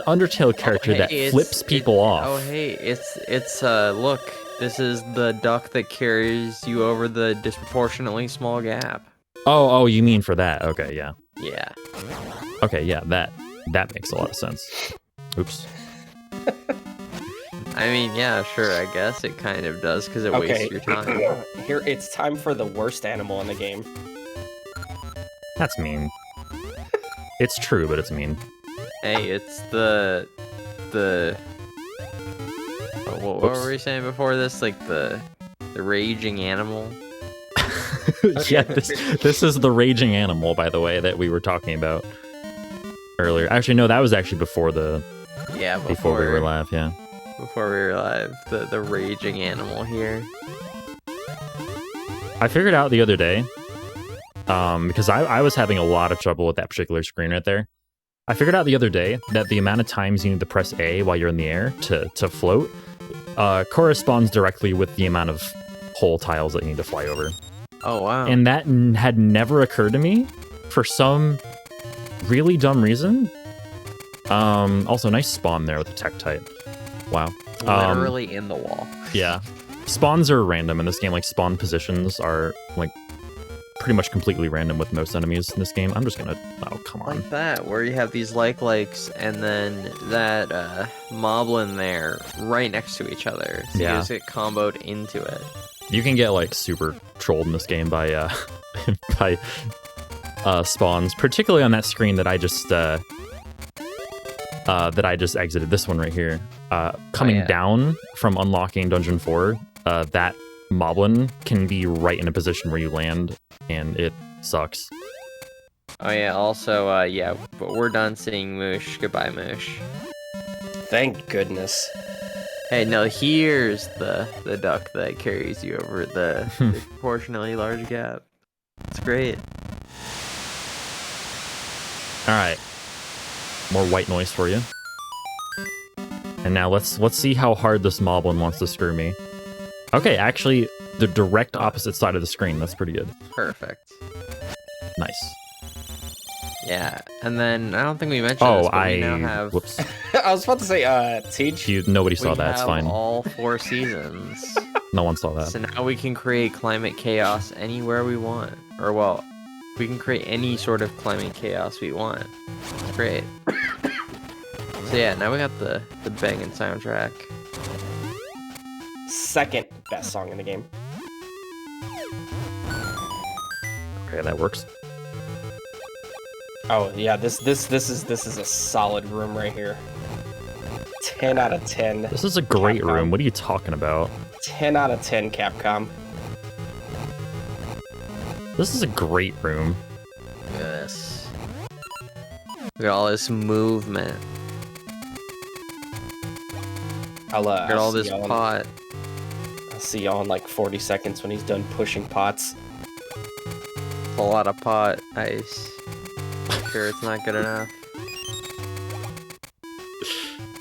Undertale character hey, that it's- flips people off? Oh hey, it's look, this is the duck that carries you over the disproportionately small gap. Oh, you mean for that? Okay, yeah. Yeah. Okay, yeah. That makes a lot of sense. Oops. I mean, yeah, sure, I guess it kind of does because it Okay. wastes your time. Here, it's time for the worst animal in the game. That's mean. It's true, but it's mean. Hey, it's the what Oops. were we saying before this? Like the raging animal. Yeah, this is the raging animal, by the way, that we were talking about earlier. Actually, no, that was actually before Yeah, before we were live. Yeah. Before we were live, the raging animal here. I figured out the other day, because I was having a lot of trouble with that particular screen right there. I figured out the other day that the amount of times you need to press A while you're in the air to float corresponds directly with the amount of hole tiles that you need to fly over. Oh wow. And that had never occurred to me for some really dumb reason. Also, nice spawn there with the tech type. Wow. Literally in the wall. Yeah. Spawns are random in this game. Like, spawn positions are, like, pretty much completely random with most enemies in this game. I'm just gonna... Oh, come on. Like that, where you have these likes and then that moblin there right next to each other. So you just get comboed into it. You can get like super trolled in this game by by spawns, particularly on that screen that I just exited. This one right here. Coming down from unlocking Dungeon 4, that moblin can be right in a position where you land, and it sucks. Oh yeah, also, but we're done seeing Moosh. Goodbye, Moosh. Thank goodness. Hey, no, here's the duck that carries you over the proportionally large gap. It's great. Alright. More white noise for you. And now let's see how hard this moblin wants to screw me. Okay, actually, the direct opposite side of the screen. That's pretty good. Perfect. Nice. Yeah, and then I don't think we mentioned this, but we now have... Whoops. I was about to say, Teach. Nobody saw that. It's fine. all 4 seasons. No one saw that. So now we can create climate chaos anywhere we want. Or, well, we can create any sort of climate chaos we want. It's great. So yeah, now we got the banging soundtrack. Second best song in the game. Okay, that works. Oh yeah, this is a solid room right here. 10 out of 10. This is a great Capcom. room. What are you talking about? 10 out of 10 Capcom. This is a great room. Yes. Look at all this movement. Look at all this pot. I'll see y'all in like 40 seconds when he's done pushing pots. A lot of pot ice. Sure, it's not good enough.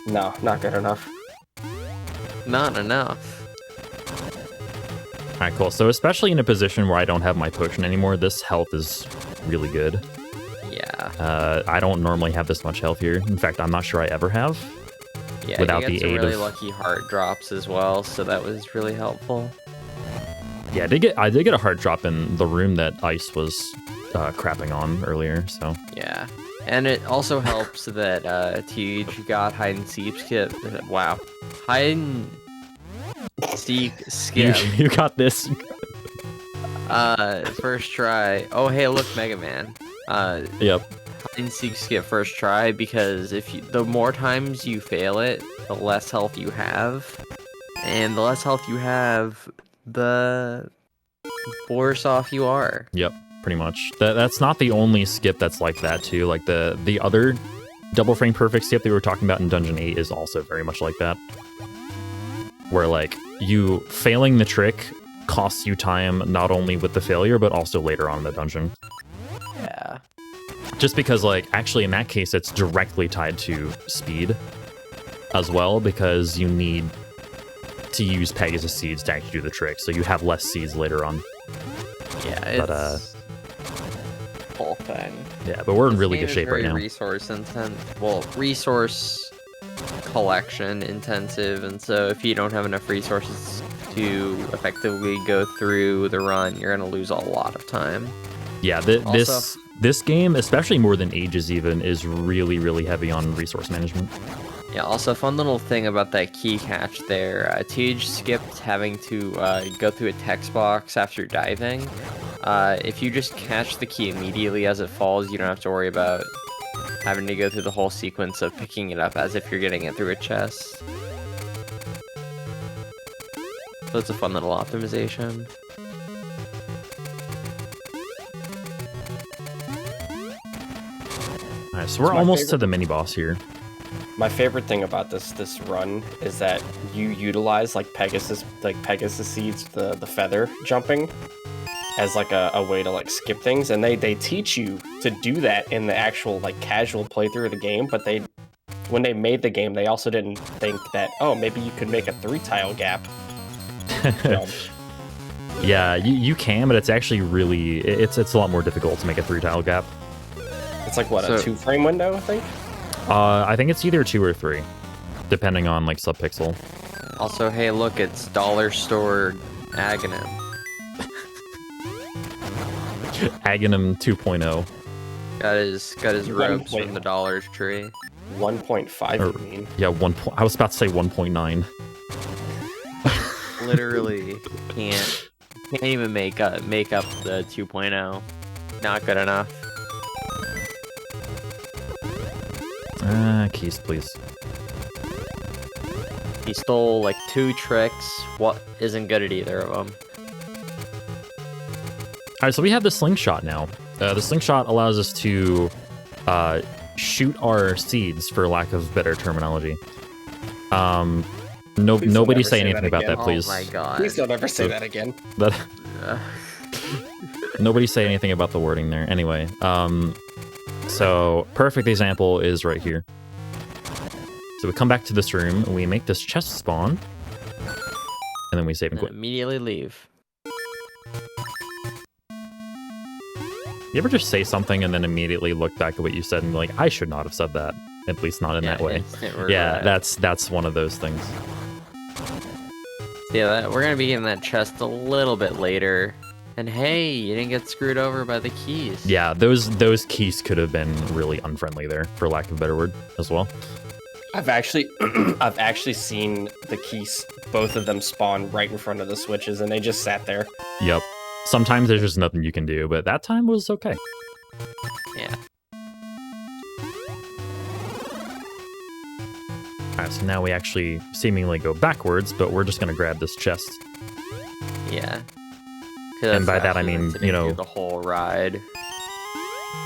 No, not good enough. Not enough. Alright, cool. So especially in a position where I don't have my potion anymore, this health is really good. Yeah. I don't normally have this much health here. In fact, I'm not sure I ever have. Yeah, without you the got some aid really of... lucky heart drops as well, so that was really helpful. Yeah, I did get a heart drop in the room that Ice was crapping on earlier, so... Yeah. And it also helps that TGH got hide and seek skip. Wow. Hide and seek skip. You got this. First try. Oh, hey, look, Mega Man. Yep. Hide and seek skip first try, because the more times you fail it, the less health you have. And the less health you have, the worse off you are. Yep, pretty much. That's not the only skip that's like that, too. Like, the other double frame perfect skip that we were talking about in Dungeon 8 is also very much like that. Where, like, you failing the trick costs you time not only with the failure, but also later on in the dungeon. Yeah. Just because, like, actually in that case, it's directly tied to speed as well, because you need to use Pegasus Seeds to actually do the trick, so you have less seeds later on. Yeah, it's but, whole thing. Yeah, but we're in really This good game shape is right very now. Resource collection intensive, and so if you don't have enough resources to effectively go through the run, you're gonna lose a lot of time. Yeah, this game, especially more than Ages even, is really, really heavy on resource management. Yeah, also a fun little thing about that key catch there. TGH skipped having to go through a text box after diving. If you just catch the key immediately as it falls, you don't have to worry about having to go through the whole sequence of picking it up as if you're getting it through a chest. So it's a fun little optimization. Alright, so we're almost to the mini-boss here. My favorite thing about this run is that you utilize like Pegasus Seeds, the feather jumping, as like a way to like skip things, and they teach you to do that in the actual like casual playthrough of the game. But when they made the game, they also didn't think that, oh, maybe you could make a 3-tile gap. Yeah, you can, but it's actually really it's a lot more difficult to make a 3-tile gap. It's like what, a 2-frame window, I think. I think it's either 2 or 3, depending on like subpixel. Also, hey, look, it's dollar store Aghanim. Aghanim 2.0. Got his ropes Wait. from the Dollar Tree. 1.5, Or- you mean? Yeah, I was about to say 1.9. Literally can't even make up the 2.0. Not good enough. Keys, please. He stole like 2 tricks. What isn't good at either of them? All right, so we have the slingshot now. The slingshot allows us to shoot our seeds, for lack of better terminology. Nobody never say say anything that about again. that, please. Oh my god. Please don't ever say that again. That, Ugh. nobody say anything about the wording there. Anyway, so perfect example is right here. So we come back to this room, and we make this chest spawn, and then we save and And quit. immediately leave. You ever just say something and then immediately look back at what you said and be like, I should not have said that, at least not in that way. instant Yeah, regret. that's one of those things. Yeah, we're gonna be getting that chest a little bit later. And hey, you didn't get screwed over by the keys. Yeah, those keys could have been really unfriendly there, for lack of a better word, as well. I've actually seen the keys, both of them spawn right in front of the switches, and they just sat there. Yep. Sometimes there's just nothing you can do, but that time was okay. Yeah. Alright, so now we actually seemingly go backwards, but we're just gonna grab this chest. Yeah. And by that I mean, you know, the whole ride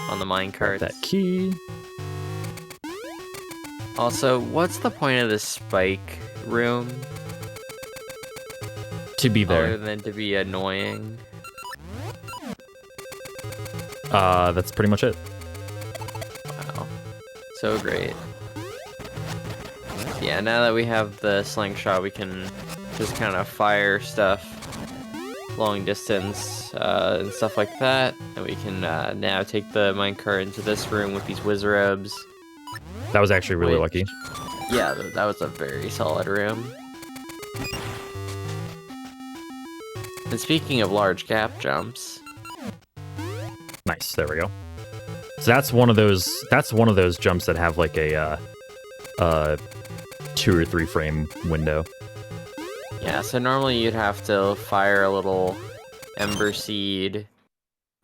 on the minecart. that key. Also, what's the point of this spike room To be other there. than to be annoying? That's pretty much it. Wow. So great. Yeah, now that we have the slingshot, we can just kind of fire stuff long distance and stuff like that. And we can now take the minecart into this room with these wizarobes. That was actually really Which- lucky. Yeah, that was a very solid room. And speaking of large gap jumps, Nice, there we go. So that's one of those jumps that have like a 2 or 3 frame window. yeah, so normally you'd have to fire a little ember seed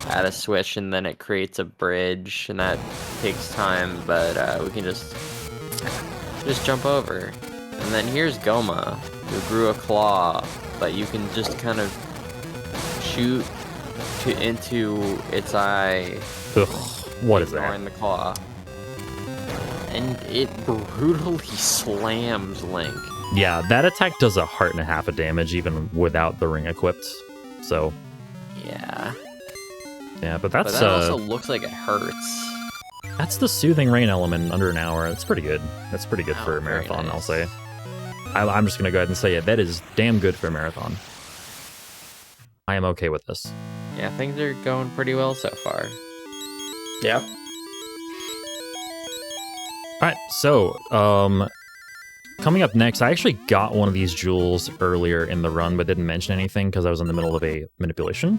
at a switch and then it creates a bridge and that takes time, but we can just jump over. And then here's Goma, who grew a claw, but you can just kind of shoot into its eye, Ugh, what is ignoring that? the claw. And it brutally slams Link. Yeah, that attack does 1.5 hearts of damage even without the ring equipped. So, Yeah. yeah, but But that's that also looks like it hurts. that's the soothing rain element in under an hour. That's pretty good. That's pretty good for Oh, a very marathon, I'll nice. say. I'm just gonna go ahead and say it. That is damn good for a marathon. I am okay with this. Yeah, things are going pretty well so far. Yeah. All right, so coming up next, I actually got one of these jewels earlier in the run, but didn't mention anything because I was in the middle of a manipulation.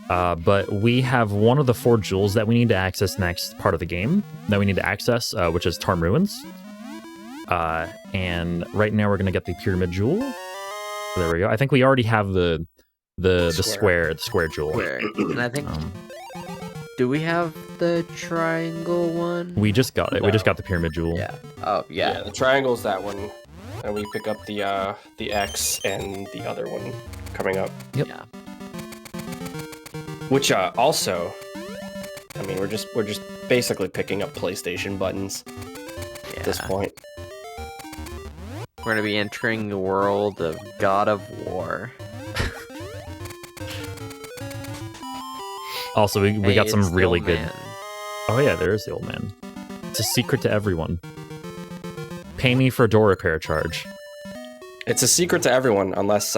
But we have one of the 4 jewels that we need to access next part of the game that we need to access, which is Tarm Ruins. And right now we're gonna get the Pyramid Jewel. There we go. I think we already have the square jewel. Where? And I think, Um, do we have the triangle one? we just got it. We just No. got the Pyramid Jewel. Yeah. Oh, yeah. The triangle's that one, and we pick up the X and the other one coming up. Yep. Yeah. Which also, I mean, we're just basically picking up PlayStation buttons at this Yeah. point. We're going to be entering the world of God of War. Also, we Hey, got some it's the really old good. man. Oh yeah, there is the old man. It's a secret to everyone. Pay me for door repair charge. It's a secret to everyone unless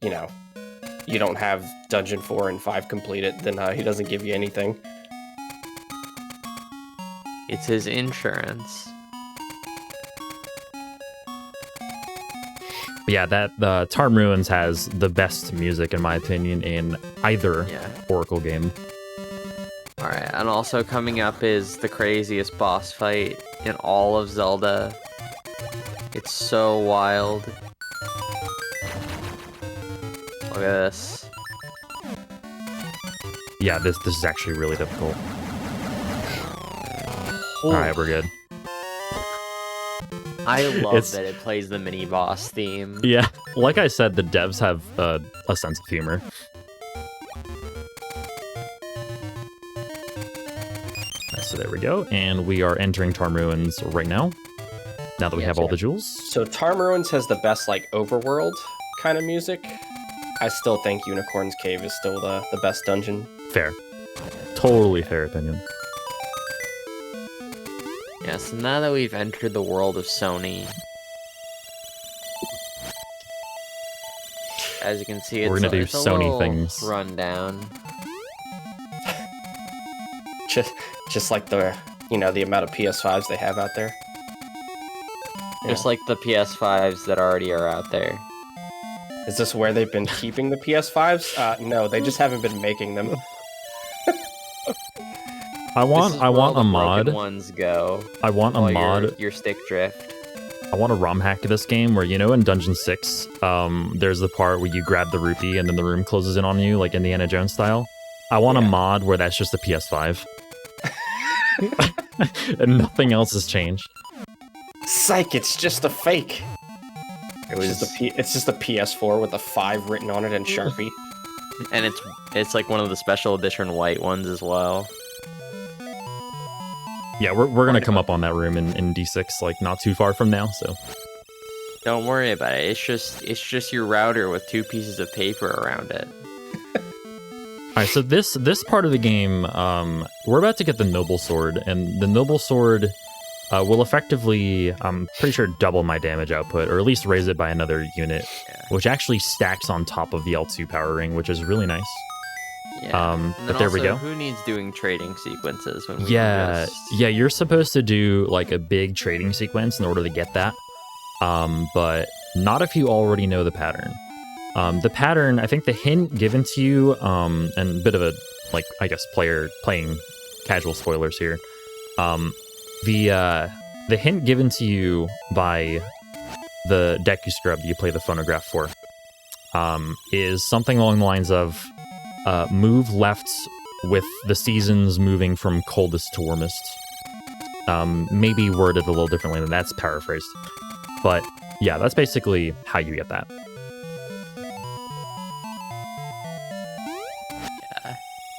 you know, you don't have Dungeon 4 and 5 completed, then he doesn't give you anything. It's his insurance. Yeah, the Tarm Ruins has the best music in my opinion in either Oracle game. Alright, and also coming up is the craziest boss fight in all of Zelda. It's so wild. Look at this. Yeah, this is actually really difficult. Alright, we're good. I love that it plays the mini boss theme. Yeah, like I said, the devs have a sense of humor. So there we go, and we are entering Tarm Ruins right now. Now that we have all the jewels. So Tarm Ruins has the best like overworld kind of music. I still think Unicorn's Cave is still the best dungeon. Fair. Totally fair opinion. Yeah, so now that we've entered the world of Sony, as you can see, we're gonna do Sony things. Rundown. Just like the the amount of PS5s they have out there. Just like the PS5s that already are out there. Is this where they've been keeping the PS5s? No, they just haven't been making them. I want a mod. Ones go. I want a mod. Your stick drift. I want a ROM hack to this game where in Dungeon 6, there's the part where you grab the rupee and then the room closes in on you, like Indiana Jones style. I want a mod where that's just a PS5. And nothing else has changed. Psych! It's just a fake. It's just a PS4 with a 5 written on it in Sharpie. And it's like one of the special edition white ones as well. Yeah, we're gonna come up on that room in D6, like not too far from now. So don't worry about it. It's just your router with 2 pieces of paper around it. All right, so this part of the game, we're about to get the Noble Sword, and the Noble Sword will effectively, I'm pretty sure, double my damage output, or at least raise it by another unit, which actually stacks on top of the L2 power ring, which is really nice. Yeah. But there we go. Who needs doing trading sequences when we yeah, you're supposed to do like a big trading sequence in order to get that, but not if you already know the pattern. The pattern, I think the hint given to you, and a bit of a, like, I guess, playing casual spoilers here. The hint given to you by the deck you scrubbed, you play the phonograph for, is something along the lines of move left with the seasons moving from coldest to warmest. Maybe worded a little differently than that's paraphrased. But yeah, that's basically how you get that.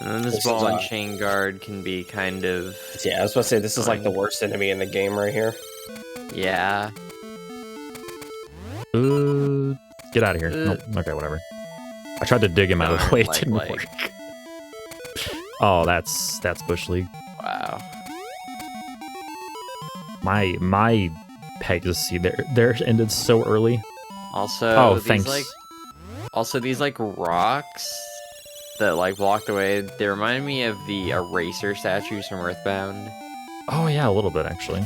And then this ball and chain guard can be kind of... Yeah, I was about to say, this is like the worst enemy in the game right here. Yeah. Get out of here. Nope. Okay, whatever. I tried to dig him out of the way. It didn't work. Oh, that's Bush League. Wow. My Pegasus Seeds there ended so early. Also, thanks. These like rocks that like blocked the way, they remind me of the eraser statues from Earthbound. Oh yeah, a little bit actually.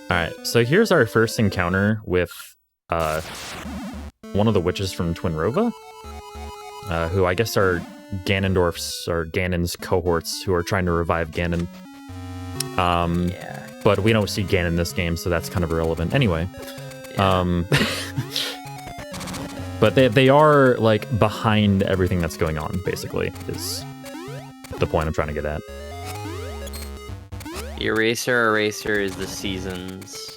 Alright, so here's our first encounter with one of the witches from Twinrova, who I guess are Ganondorf's or Ganon's cohorts who are trying to revive Ganon. But we don't see Ganon in this game, so that's kind of irrelevant. Anyway, but they are like behind everything that's going on, basically, is the point I'm trying to get at. Eraser is the seasons.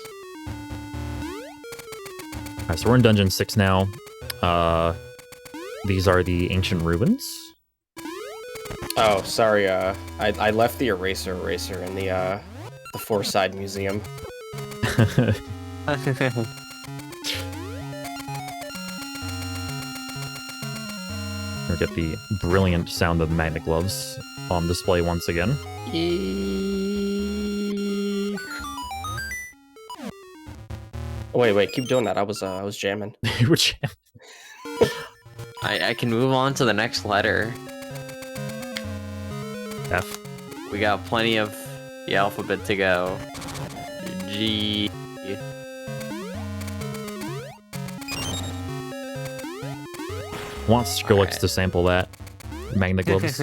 Alright, so we're in Dungeon 6 now. These are the ancient ruins. Oh, sorry. I left the eraser in the Four-Side Museum. We'll get the brilliant sound of magnet gloves on display once again. Wait, keep doing that. I was jamming. You were jamming. I can move on to the next letter. F. We got plenty of the alphabet to go. G. want Skrillex Alright. to sample that. Magna Globes.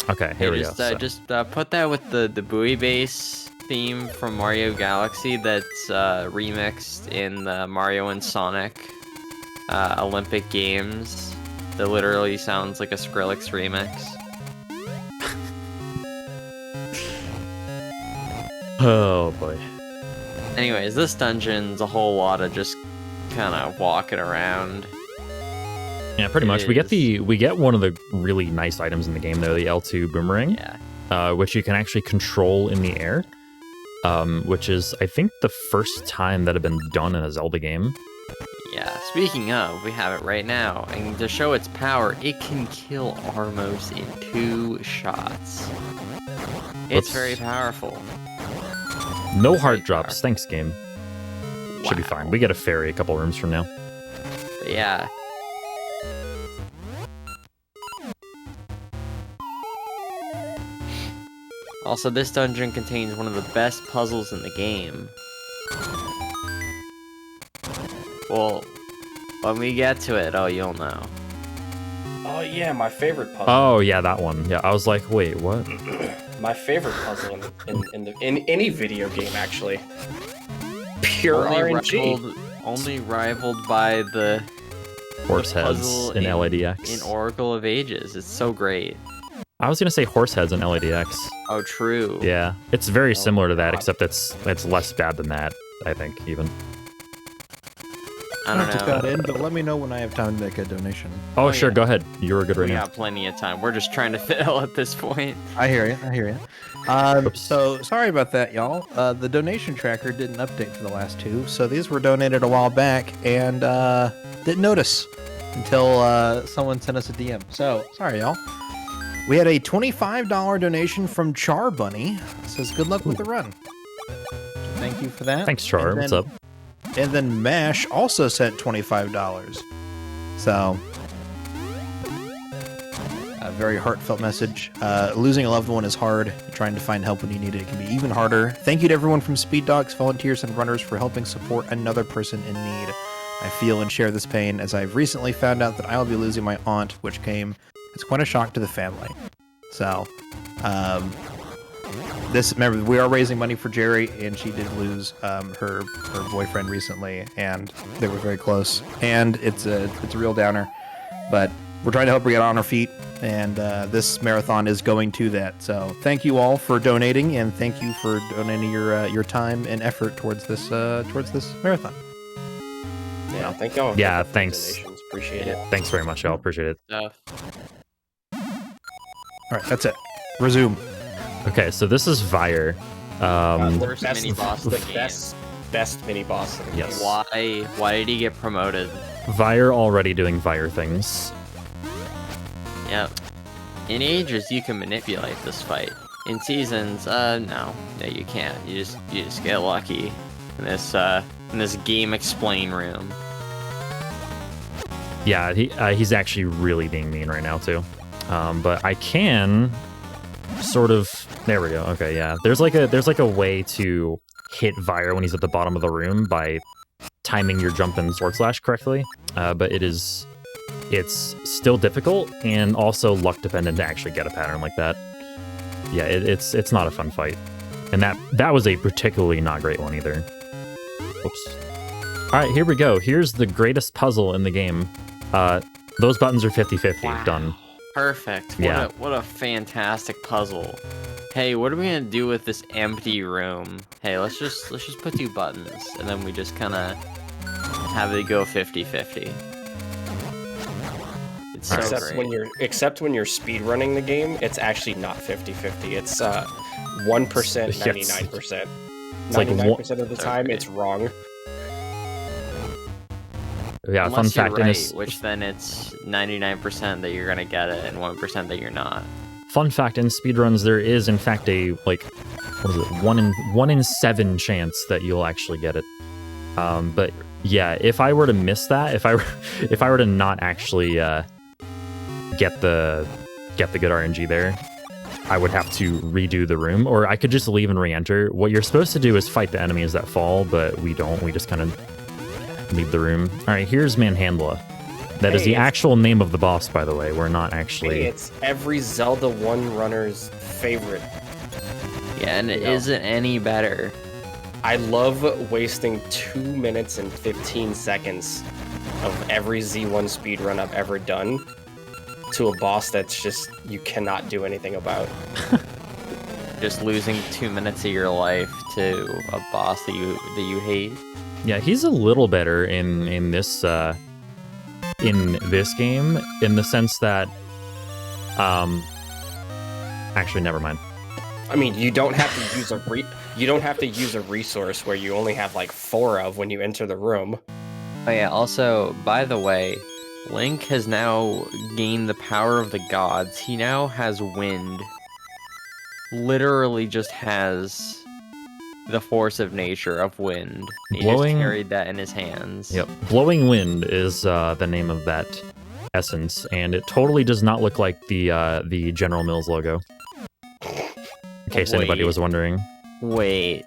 Okay, here we go. So- Just put that with the buoy base theme from Mario Galaxy that's remixed in the Mario and Sonic Olympic Games. That literally sounds like a Skrillex remix. Oh boy. Anyways, this dungeon's a whole lot of just kind of walking around. Yeah, pretty It much. We get one of the really nice items in the game though, the L2 Boomerang, which you can actually control in the air. Which is, I think, the first time that had been done in a Zelda game. Yeah, speaking of, we have it right now. And to show its power, it can kill Armos in 2 shots. It's Whoops. very powerful. No heart drops. Thanks, game. Should be fine. We get a fairy a couple rooms from now. But yeah. Also, this dungeon contains one of the best puzzles in the game. Well, when we get to it, you'll know. Oh yeah, my favorite puzzle. Oh yeah, that one. Yeah, I was like, wait, what? My favorite puzzle in any video game, actually. Pure RNG. Only rivaled by the Horse heads puzzle in LADX. in Oracle of Ages. It's so great. I was gonna say horse heads in LADX. Oh, true. Yeah, it's very similar to that, God. except it's less bad than that. I think even. I don't Just know. got in, but let me know when I have time to make a donation. Oh, Oh, sure, yeah. go ahead. You're good right We now. got plenty of time. We're just trying to fill at this point. I hear you. So sorry about that, y'all. The donation tracker didn't update for the last 2, so these were donated a while back and didn't notice until someone sent us a DM. So sorry, y'all. We had a $25 donation from Char Bunny. It says good luck with the run. Thank you for that. Thanks, Char. And What's then- up? And then Mash also sent $25. So, a very heartfelt message. Losing a loved one is hard. Trying to find help when you need it can be even harder. Thank you to everyone from Speed Dogs, volunteers, and runners for helping support another person in need. I feel and share this pain as I've recently found out that I will be losing my aunt, which came as quite a shock to the family. So, remember, we are raising money for Gerri, and she did lose her boyfriend recently, and they were very close. And it's a real downer, but we're trying to help her get on her feet, and this marathon is going to that. So thank you all for donating, and thank you for donating your time and effort towards this marathon. Yeah, thank y'all. Yeah, for the thanks. donations. Appreciate it. Thanks very much, y'all. Appreciate it. Stuff. All right, that's it. Resume. Okay, so this is Vire. Worst mini boss in the the game. best mini boss in the Yes. game. Why did he get promoted? Vire already doing Vire things. Yep. In Ages, you can manipulate this fight. In Seasons, no, you can't. You just get lucky in this game explain room. Yeah, he's actually really being mean right now too. But I can sort of. There we go. Okay, yeah. There's like a way to hit Vire when he's at the bottom of the room by timing your jump and sword slash correctly. But it's still difficult and also luck dependent to actually get a pattern like that. Yeah, it's not a fun fight, and that was a particularly not great one either. Whoops. All right, here we go. Here's the greatest puzzle in the game. Those buttons are 50-50. Wow. Done. Perfect. Yeah. What a fantastic puzzle. Hey, what are we gonna do with this empty room? Hey, let's just put 2 buttons, and then we just kind of have it go 50-50. It's so great. Except when you're speed running the game, it's actually not 50-50. It's 1%, 99%. It's like 99% of the time, Okay. it's wrong. Yeah, Unless fun you're fact. right, in this, which then it's 99% that you're gonna get it and 1% that you're not. fun fact in speedruns, there is in fact a what is it? 1 in 7 chance that you'll actually get it. But yeah, if I were to miss that, if I were to not actually get the good RNG there, I would have to redo the room, or I could just leave and re-enter. What you're supposed to do is fight the enemies that fall, but we don't. We just kind of leave the room. All right, here's Manhandle. That is Hey, the it's- actual name of the boss, by the way. We're not Hey, actually. it's every Zelda 1 runner's favorite. Yeah, and it No. not any better. I love wasting 2 minutes and 15 seconds of every Z1 speedrun I've ever done to a boss that's just you cannot do anything about. Just losing 2 minutes of your life to a boss that you hate. Yeah, he's a little better in this game in the sense that actually never mind. I mean, you don't have to use a resource where you only have like 4 of when you enter the room. Oh yeah, also, by the way, Link has now gained the power of the gods. He now has wind. Literally just has the force of nature of wind. He just Blowing- carried that in his hands. Yep, blowing wind is the name of that essence, and it totally does not look like the General Mills logo. In case anybody Wait. was wondering. Wait,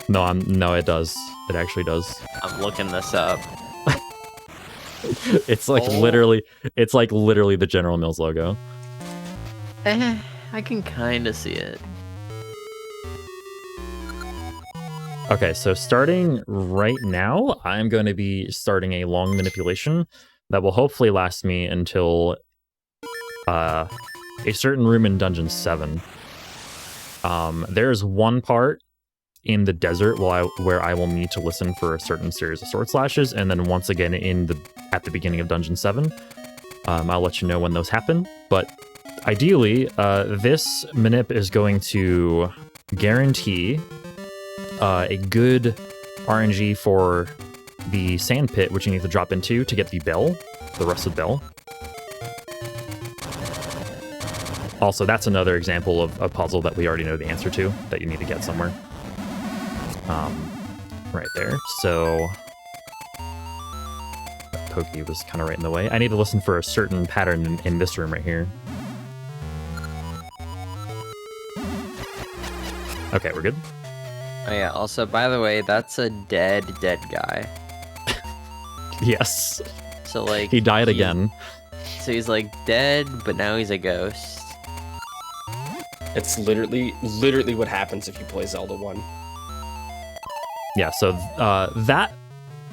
No, it does. It actually does. I'm looking this up. It's like Oh. literally the General Mills logo. I can kind of see it. Okay, so starting right now, I'm going to be starting a long manipulation that will hopefully last me until a certain room in Dungeon 7. There's one part in the desert where I will need to listen for a certain series of sword slashes, and then once again at the beginning of Dungeon 7. I'll let you know when those happen, but ideally, this manip is going to guarantee a good RNG for the sand pit, which you need to drop into to get the bell, the rusted bell. Also, that's another example of a puzzle that we already know the answer to, that you need to get somewhere. Right there. So Pokey was kind of right in the way. I need to listen for a certain pattern in this room right here. Okay, we're good. Oh yeah, also, by the way, that's a dead guy. Yes. So, like... He died again. So he's, like, dead, but now he's a ghost. It's literally what happens if you play Zelda 1. Yeah, so that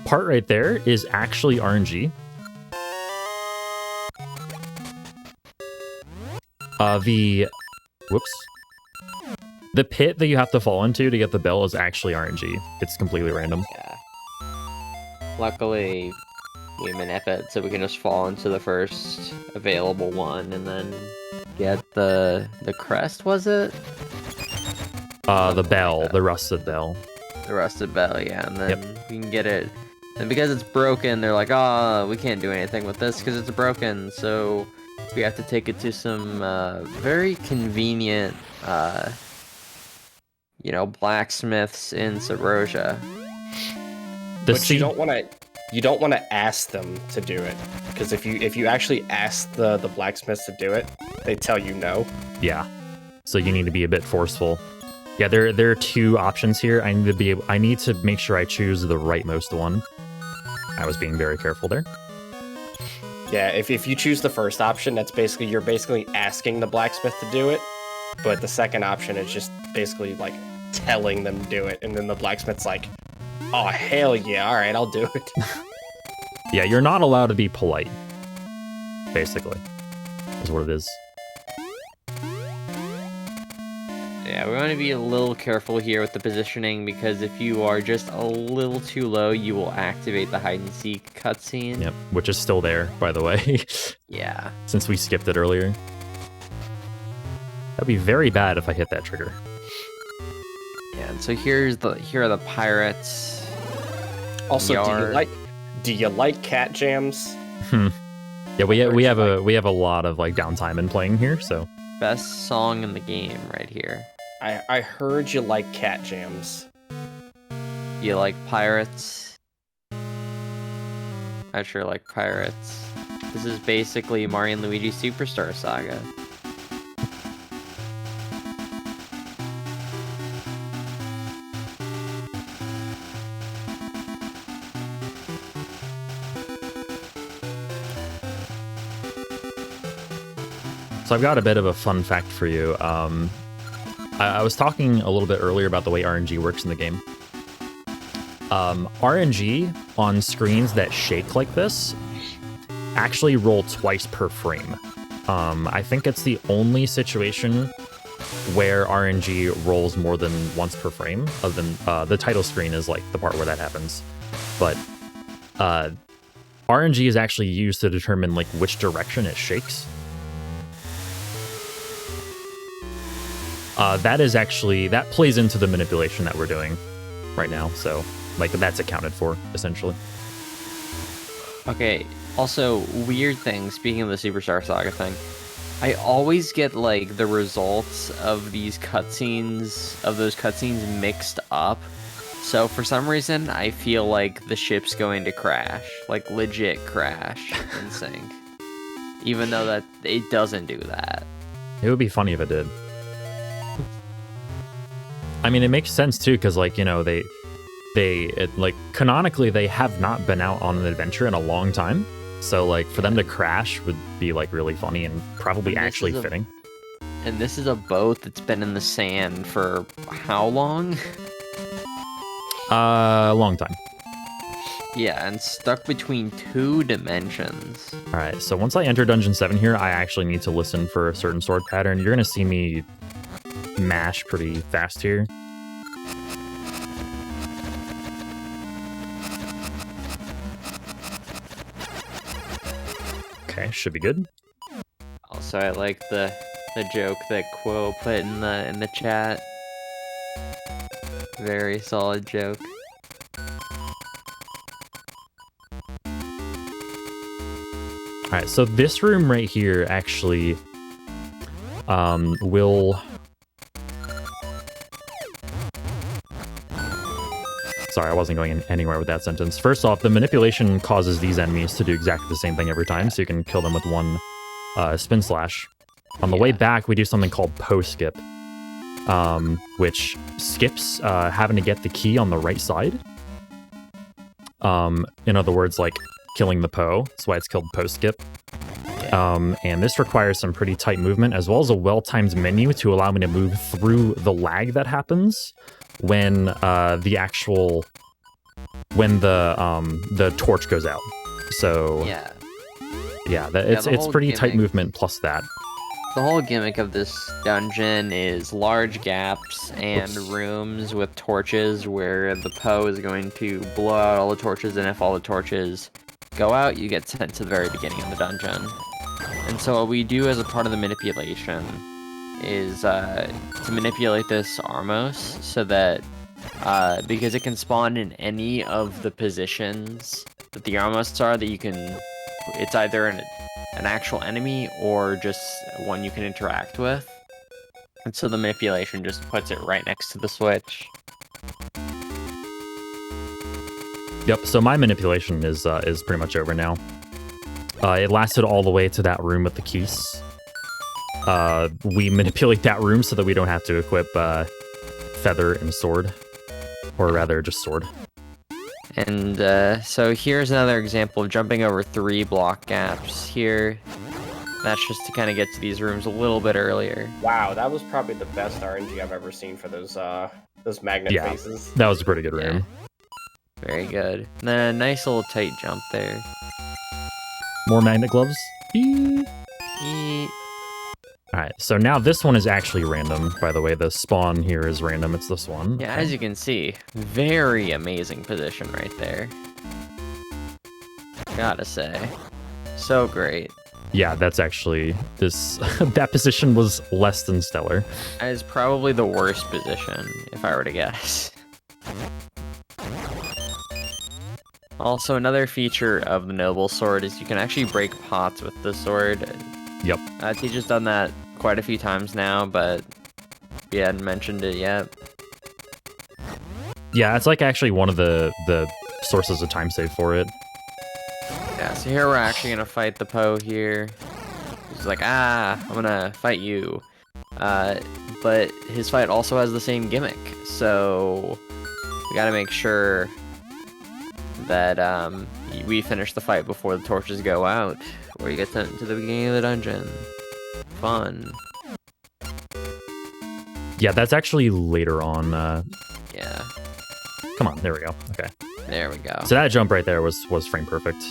part right there is actually RNG. The pit that you have to fall into to get the bell is actually RNG. It's completely random. Yeah. Luckily, we manip it so we can just fall into the first available one and then get the crest, was it? The bell, the rusted bell. The rusted bell, yeah, and then we can get it. And because it's broken, they're like, oh, we can't do anything with this because it's broken, so we have to take it to some very convenient, blacksmiths in Saroja. But you don't want to ask them to do it, because if you actually ask the blacksmiths to do it, they tell you no. Yeah. So you need to be a bit forceful. Yeah, there are two options here. I need to make sure I choose the rightmost one. I was being very careful there. Yeah, if you choose the first option, you're basically asking the blacksmith to do it. But the second option is just basically like telling them to do it, and then the blacksmith's like, oh hell yeah, alright, I'll do it. Yeah, you're not allowed to be polite. Basically. Is what it is. Yeah, we want to be a little careful here with the positioning because if you are just a little too low, you will activate the hide and seek cutscene. Yep, which is still there, by the way. Yeah. Since we skipped it earlier. That'd be very bad if I hit that trigger. Yeah, and so here are the pirates. Also, Yar. do you like cat jams? Yeah, we have a lot of like downtime in playing here, so Best song in the game right here. I heard you like cat jams. You like pirates? I sure like pirates. This is basically Mario and Luigi Superstar Saga. So I've got a bit of a fun fact for you. I was talking a little bit earlier about the way RNG works in the game. RNG on screens that shake like this actually roll twice per frame. I think it's the only situation where RNG rolls more than once per frame, other than the title screen is like the part where that happens. But RNG is actually used to determine like which direction it shakes. That plays into the manipulation that we're doing right now. So like that's accounted for essentially. Okay, also weird thing, speaking of the Superstar Saga thing, I always get like the results of those cutscenes mixed up. So for some reason, I feel like the ship's going to crash, like legit crash and sink, even though that it doesn't do that. It would be funny if it did. I mean, it makes sense too, because like, you know, like canonically they have not been out on an adventure in a long time. So like for them to crash would be like really funny and probably actually fitting. And this is a boat that's been in the sand for how long? A long time. Yeah, and stuck between 2 dimensions. All right, so once I enter Dungeon 7 here, I actually need to listen for a certain sword pattern. You're gonna see me mash pretty fast here. Okay, should be good. Also, I like the joke that Quo put in the chat. Very solid joke. All right, so this room right here actually will... Sorry, I wasn't going anywhere with that sentence. First off, the manipulation causes these enemies to do exactly the same thing every time, so you can kill them with one spin slash. On the way back, we do something called skip, which skips having to get the key on the right side. In other words, like killing the Poe. That's why it's called skip. And this requires some pretty tight movement, as well as a well-timed menu to allow me to move through the lag that happens when the torch goes out. So it's pretty tight movement plus that. The whole gimmick of this dungeon is large gaps and rooms with torches where the Poe is going to blow out all the torches, and if all the torches go out, you get sent to the very beginning of the dungeon. And so what we do as a part of the manipulation is to manipulate this Armos so that because it can spawn in any of the positions that the Armos are, that you can, it's either an actual enemy or just one you can interact with. And so the manipulation just puts it right next to the switch. Yep, so my manipulation is pretty much over now. It lasted all the way to that room with the keys. We manipulate that room so that we don't have to equip feather and sword. Or rather, just sword. And so here's another example of jumping over 3 block gaps here. That's just to kind of get to these rooms a little bit earlier. Wow, that was probably the best RNG I've ever seen for those magnet faces. That was a pretty good room. Very good. And then a nice little tight jump there. More magnet gloves. Eee. Alright, so now this one is actually random. By the way, the spawn here is random. It's this one. Yeah, as you can see, very amazing position right there. Gotta say. So great. Yeah, that's actually... that position was less than stellar. That is probably the worst position, if I were to guess. Also, another feature of the Noble Sword is you can actually break pots with the sword. Yep. TJ's done that quite a few times now, but we hadn't mentioned it yet. Yeah, it's like actually one of the sources of time save for it. Yeah, so here we're actually gonna fight the Poe here. He's like, I'm gonna fight you. But his fight also has the same gimmick, so we gotta make sure that we finish the fight before the torches go out, or you get sent to the beginning of the dungeon. fun. Yeah, that's actually later on. Yeah, Come on, there we go. Okay. there we go. So that jump right there was frame perfect.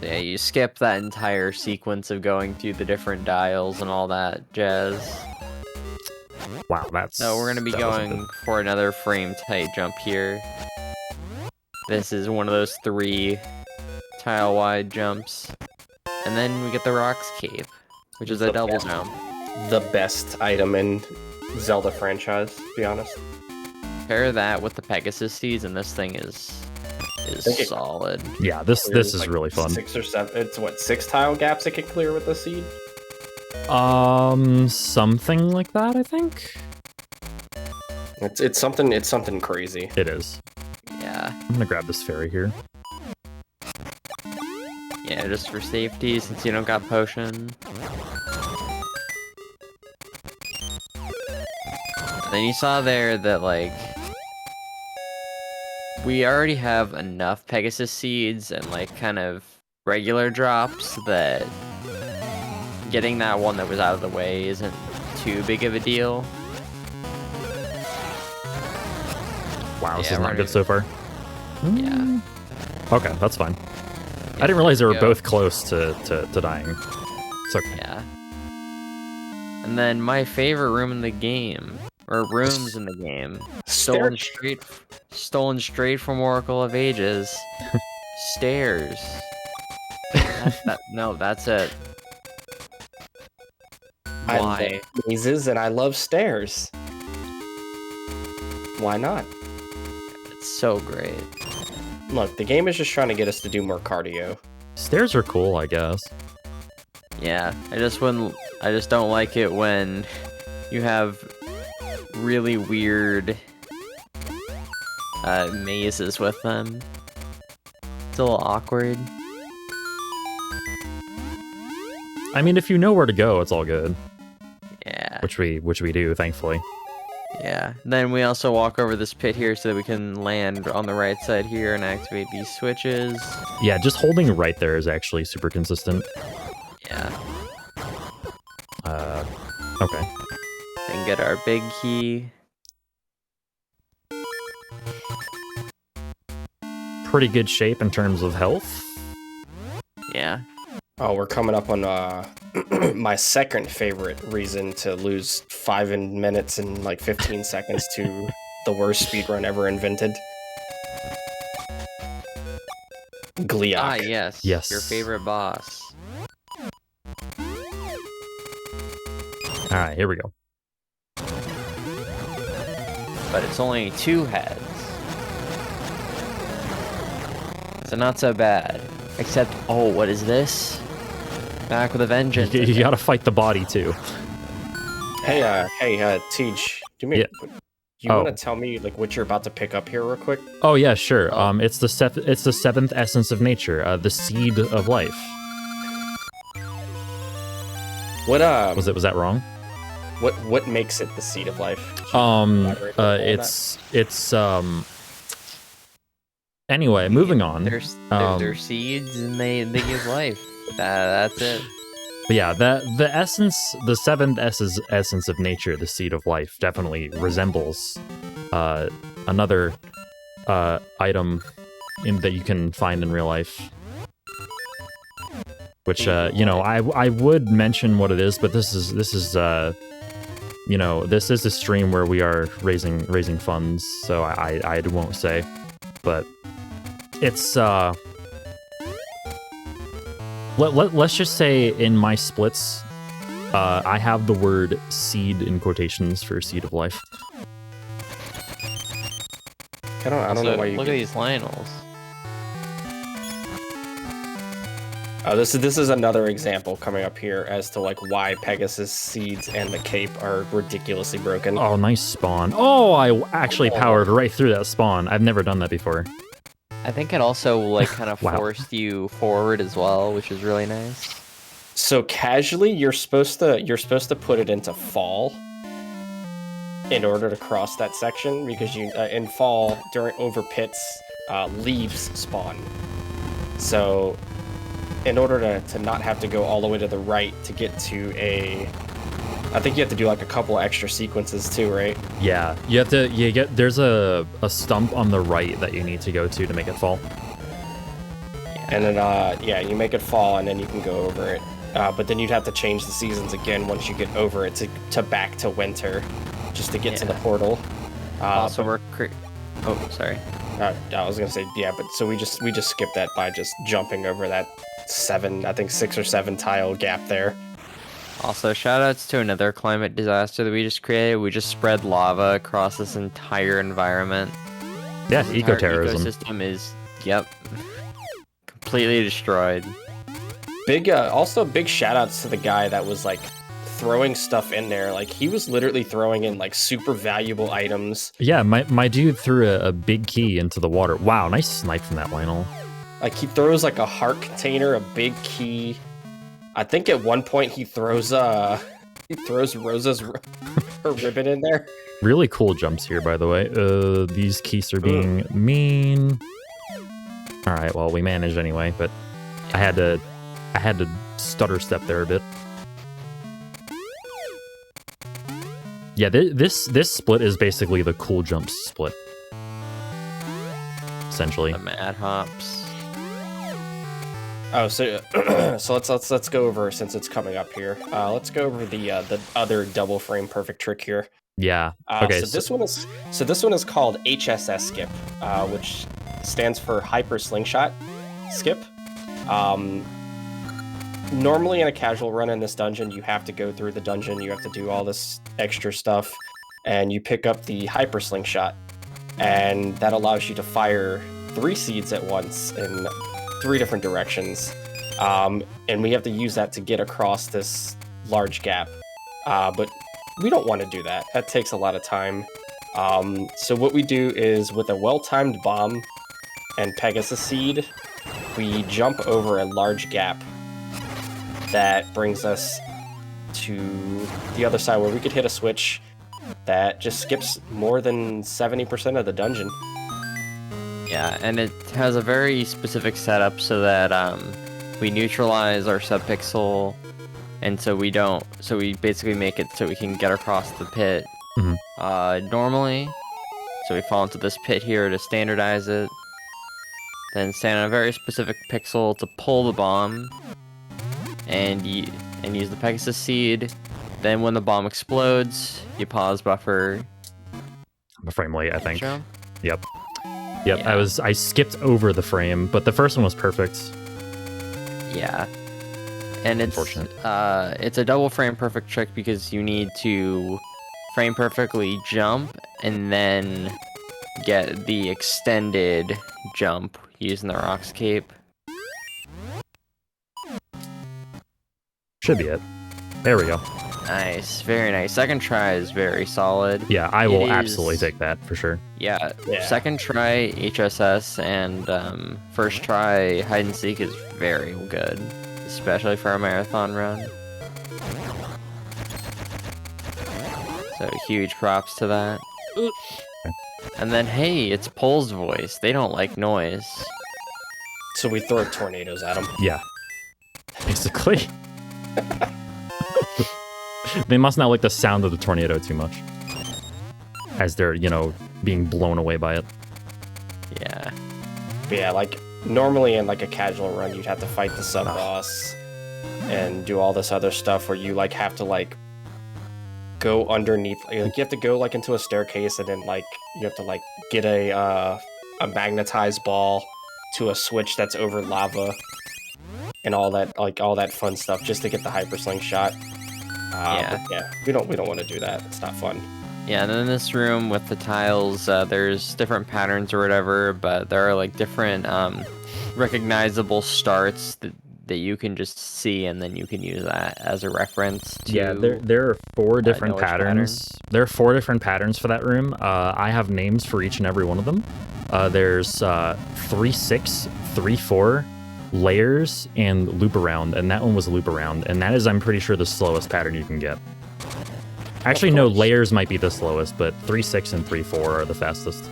Yeah, you skip that entire sequence of going through the different dials and all that jazz. Wow, that's... So we're gonna be that wasn't going good. for another frame tight jump here. This is one of those 3 tile wide jumps. And then we get the Rocks Cave, which is a double jump. The best item in Zelda franchise, to be honest. Pair that with the Pegasus Seeds, and this thing is solid. Yeah, this Clears, is like, really fun. 6 or 7. It's what, 6 tile gaps it can clear with the seed? Something like that, I think. It's something crazy. It is. Yeah. I'm gonna grab this fairy here. Yeah, just for safety, since you don't got potion. And then you saw there that, like, we already have enough Pegasus Seeds and, like, kind of regular drops that getting that one that was out of the way isn't too big of a deal. Wow, this Yeah, is we're not gonna- good so far. Yeah. Okay, that's fine. I didn't realize they were go. both close to dying. It's okay. Yeah. And then my favorite room in the game, or rooms in the game, stolen straight from Oracle of Ages. Stairs. No, that's it. I Why? love mazes and I love stairs. Why not? It's so great. Look, the game is just trying to get us to do more cardio. Stairs are cool, I guess. Yeah, I just don't like it when you have really weird mazes with them. It's a little awkward. I mean, if you know where to go, it's all good. Yeah. Which we do, thankfully. Yeah. Then we also walk over this pit here so that we can land on the right side here and activate these switches. Yeah, just holding right there is actually super consistent. Yeah. Okay. Then get our big key. Pretty good shape in terms of health. Yeah. Oh, we're coming up on my second favorite reason to lose 5 minutes and like 15 seconds to the worst speedrun ever invented. Gliok. Ah, yes. Yes. Your favorite boss. All right, here we go. But it's only 2 heads. So not so bad. Except, oh, what is this? Back with a vengeance. You gotta fight the body too. Hey, Tej, do me. Yeah. You Oh. want to tell me like what you're about to pick up here, real quick? Oh yeah, sure. It's the seventh essence of nature, the seed of life. What Was that wrong? What makes it the seed of life? Could you elaborate on It's Anyway, moving on. They're seeds and they give life. That's it. But yeah, the seventh essence of nature, the seed of life, definitely resembles another item that you can find in real life. Which I would mention what it is, but this is this is a stream where we are raising funds, so I won't say, but it's let's just say in my splits, I have the word seed in quotations for seed of life. I don't know why you. Look at these Lionels. This is another example coming up here as to like why Pegasus Seeds and the cape are ridiculously broken. Oh, nice spawn. Oh, I actually powered right through that spawn. I've never done that before. I think it also like kind of Wow. forced you forward as well, which is really nice. So casually, you're supposed to put it into fall in order to cross that section because you in fall during over pits, leaves spawn. So in order to not have to go all the way to the right to get to a I think you have to do like a couple extra sequences too, right? Yeah, there's a stump on the right that you need to go to make it fall. And then, you make it fall, and then you can go over it. But then you'd have to change the seasons again once you get over it to back to winter, just to get to the portal. Also, oh, sorry. I was gonna say but so we just skipped that by just jumping over that 6 or 7 tile gap there. Also, shoutouts to another climate disaster that we just created. We just spread lava across this entire environment. Yeah, This entire eco-terrorism. ecosystem is, completely destroyed. Also big shoutouts to the guy that was like throwing stuff in there. Like he was literally throwing in like super valuable items. Yeah, my dude threw a big key into the water. Wow, nice snipe from that Lionel. Like he throws like a heart container, a big key. I think at one point he throws Rosa's her ribbon in there. Really cool jumps here, by the way. These keys are being mean. All right, well, we managed anyway, but I had to stutter step there a bit. Yeah, this split is basically the cool jumps split, essentially. The mad hops. Oh, so let's go over, since it's coming up here. Let's go over the other double frame perfect trick here. Yeah. Okay. So this one is called HSS skip, which stands for Hyper Slingshot skip. Normally in a casual run in this dungeon, you have to go through the dungeon, you have to do all this extra stuff, and you pick up the Hyper Slingshot, and that allows you to fire 3 seeds at once in 3 different directions, and we have to use that to get across this large gap, but we don't want to do that. That takes a lot of time. So what we do is, with a well-timed bomb and Pegasus Seed, we jump over a large gap that brings us to the other side, where we could hit a switch that just skips more than 70% of the dungeon. Yeah, and it has a very specific setup so that we neutralize our subpixel, and so we basically make it so we can get across the pit normally. So we fall into this pit here to standardize it, then stand on a very specific pixel to pull the bomb, and use the Pegasus Seed. Then when the bomb explodes, you pause buffer. I'm a frame late, I think. Jump. Yep. Yeah. I skipped over the frame, but the first one was perfect. Yeah. And it's a double frame perfect trick because you need to frame perfectly jump and then get the extended jump using the Rock's Cape. Should be it. There we go. Nice, very nice. Second try is very solid. Yeah, I will absolutely take that for sure. Yeah, second try HSS and first try hide and seek is very good, especially for a marathon run. So huge props to that. And then hey, it's Pole's voice. They don't like noise. So we throw tornadoes at them. Yeah. Basically. They must not like the sound of the tornado too much, as they're, being blown away by it. Yeah. But yeah, like, normally in, like, a casual run, you'd have to fight the sub-boss and do all this other stuff where you, like, have to, like, go underneath. Like, you have to go, like, into a staircase, and then, like, you have to, like, get a magnetized ball to a switch that's over lava and all that fun stuff just to get the Hyper Slingshot. We don't want to do that. It's not fun. Yeah, and then in this room with the tiles, there's different patterns or whatever, but there are like different recognizable starts that you can just see, and then you can use that as a reference to... Yeah, there are 4 different patterns. There are 4 different patterns for that room. I have names for each and every one of them. There's 3-6, 3-4, layers, and loop around, and that one was loop around, and that is, I'm pretty sure, the slowest pattern you can get. Actually, no, layers might be the slowest, but 3-6 and 3-4 are the fastest.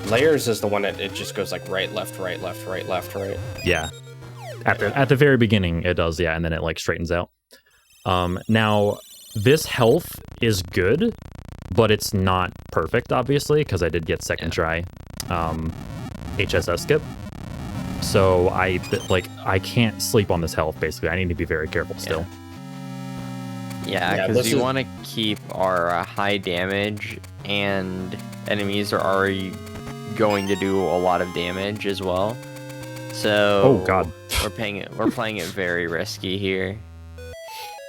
Layers is the one that it just goes like right, left, right, left, right, left, right. Yeah. At the very beginning, it does, yeah, and then it like straightens out. Now, this health is good, but it's not perfect, obviously, because I did get second try HSS skip. So I can't sleep on this health, basically. I need to be very careful still. Yeah, because we want to keep our high damage, and enemies are already going to do a lot of damage as well. So oh god, we're playing it very risky here.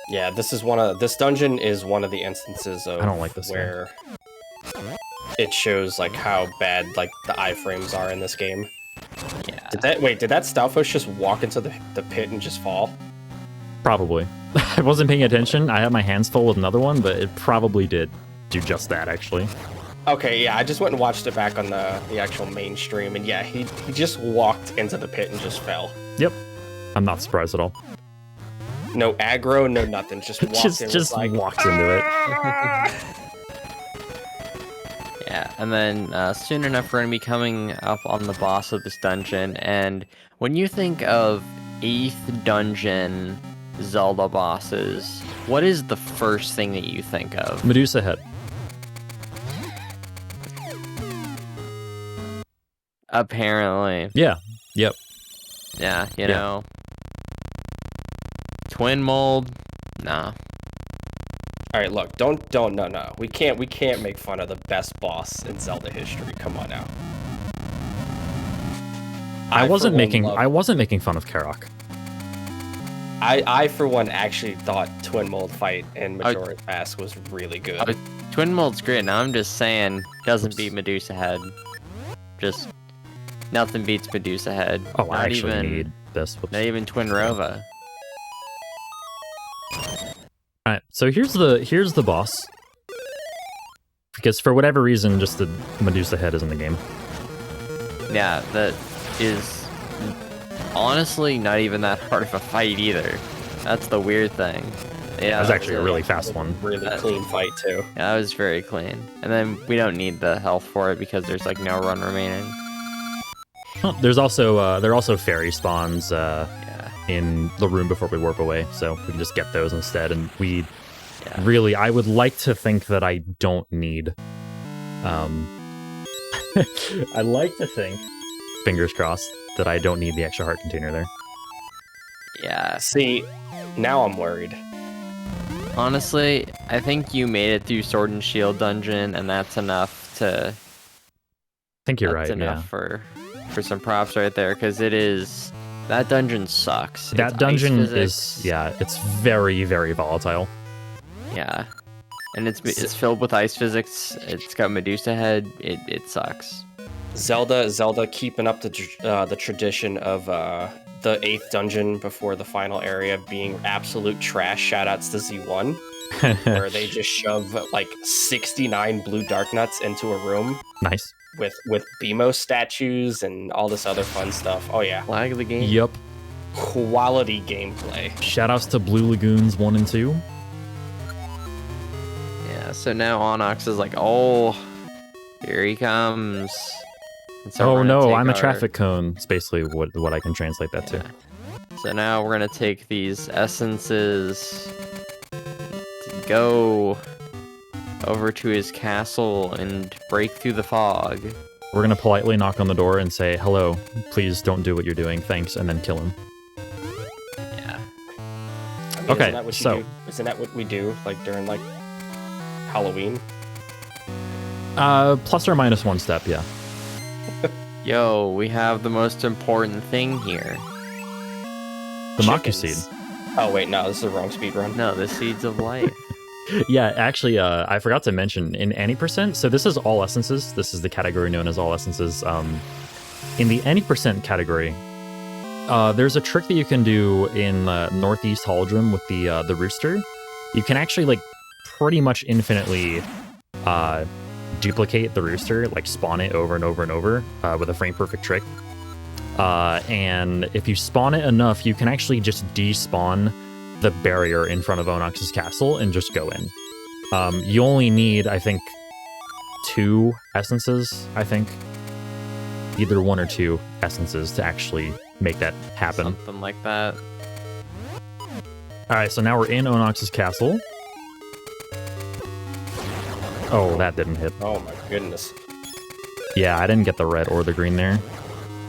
Yeah, this dungeon is one of the instances of I don't like this where it shows like how bad like the iframes are in this game. Yeah. Did that Stoutfish just walk into the pit and just fall? probably. I wasn't paying attention. I had my hands full with another one, but it probably did do just that, actually. Okay, yeah, I just went and watched it back on the actual main stream, and yeah, he just walked into the pit and just fell. Yep. I'm not surprised at all. No aggro, no nothing. Just walked in. Just like, walks into it. Yeah, and then soon enough we're going to be coming up on the boss of this dungeon, and when you think of 8th dungeon Zelda bosses, what is the first thing that you think of? Medusa head. Apparently. Yeah. Yep. Yeah, you know. Twin mold? Nah. All right, look, no. We can't make fun of the best boss in Zelda history. Come on now. I wasn't making fun of Karok. I for one actually thought Twin Mold fight in Majora's Mask was really good. Twin mold's great. Now I'm just saying, doesn't beat Medusa head. Just nothing beats Medusa head. Oh, I actually need this. Not even Twin Rova. All right, so here's the boss. Because for whatever reason, just the Medusa head is in the game. Yeah, that is honestly not even that hard of a fight either. That's the weird thing. Yeah, It was actually a really fast one. Really clean fight too. Yeah, that was very clean. And then we don't need the health for it because there's like no run remaining. Oh, there's also there are also fairy spawns in the room before we warp away, so we can just get those instead. And we really, I would like to think that I don't need. I like to think, fingers crossed, that I don't need the extra heart container there. Yeah. See, now I'm worried. Honestly, I think you made it through Sword and Shield dungeon, and that's enough to. I think you're that's right. enough for some props right there, because it is. That dungeon sucks. That It's dungeon ice physics. is it's very, very volatile. Yeah, and it's filled with ice physics. It's got Medusa head. It sucks. Zelda keeping up the tradition of the 8th dungeon before the final area being absolute trash. Shoutouts to Z1, where they just shove like 69 blue dark nuts into a room. Nice. With BMO statues and all this other fun stuff. Oh yeah. Flag of the game. Yep. Quality gameplay. Shoutouts to Blue Lagoons 1 and 2. Yeah. So now Onyx is like, oh, here he comes. And so Oh we're gonna no, take I'm a our- traffic cone. It's basically what I can translate that to. So now we're gonna take these essences, to go over to his castle and break through the fog. We're gonna politely knock on the door and say, "Hello, please don't do what you're doing. Thanks," and then kill him. Yeah. I mean, Okay, isn't that what you so- do? Isn't that what we do like during like Halloween? Plus or minus 1 step, yeah. Yo, we have the most important thing here. The Maku Chickens. seed. Oh wait, no, this is the wrong speed run. No, the seeds of life. Yeah, actually, I forgot to mention in any percent. So this is all essences. This is the category known as all essences. In the any percent category, there's a trick that you can do in Northeast Hauldrum with the rooster. You can actually like pretty much infinitely duplicate the rooster, like spawn it over and over and over with a frame perfect trick. And if you spawn it enough, you can actually just despawn the barrier in front of Onox's castle and just go in. You only need, I think, 2 essences, I think. Either 1 or 2 essences to actually make that happen. Something like that. Alright, so now we're in Onox's castle. Oh, that didn't hit. Oh my goodness. Yeah, I didn't get the red or the green there.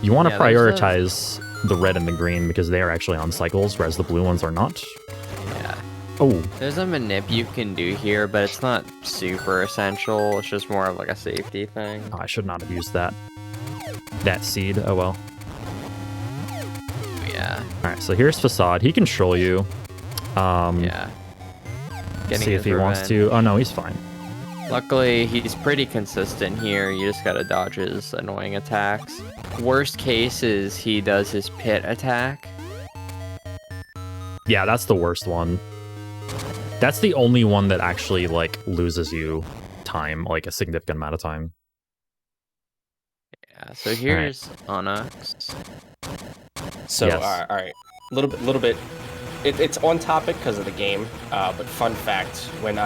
You want to Yeah, there's prioritize the red and the green because they are actually on cycles, whereas the blue ones are not. Yeah. Oh, There's a manip you can do here, but it's not super essential. It's just more of like a safety thing. I should not have used that. That seed. Oh well. Yeah. All right, so here's Facade. He can troll you. Yeah. Getting See if his he wants revenge. to. Oh no, he's fine. Luckily, he's pretty consistent here. You just gotta dodge his annoying attacks. Worst case is he does his pit attack. Yeah, that's the worst one. That's the only one that actually like loses you time, like a significant amount of time. Yeah, so here's Onyx. So Yes. all right, little bit. It's on topic because of the game, but fun fact: when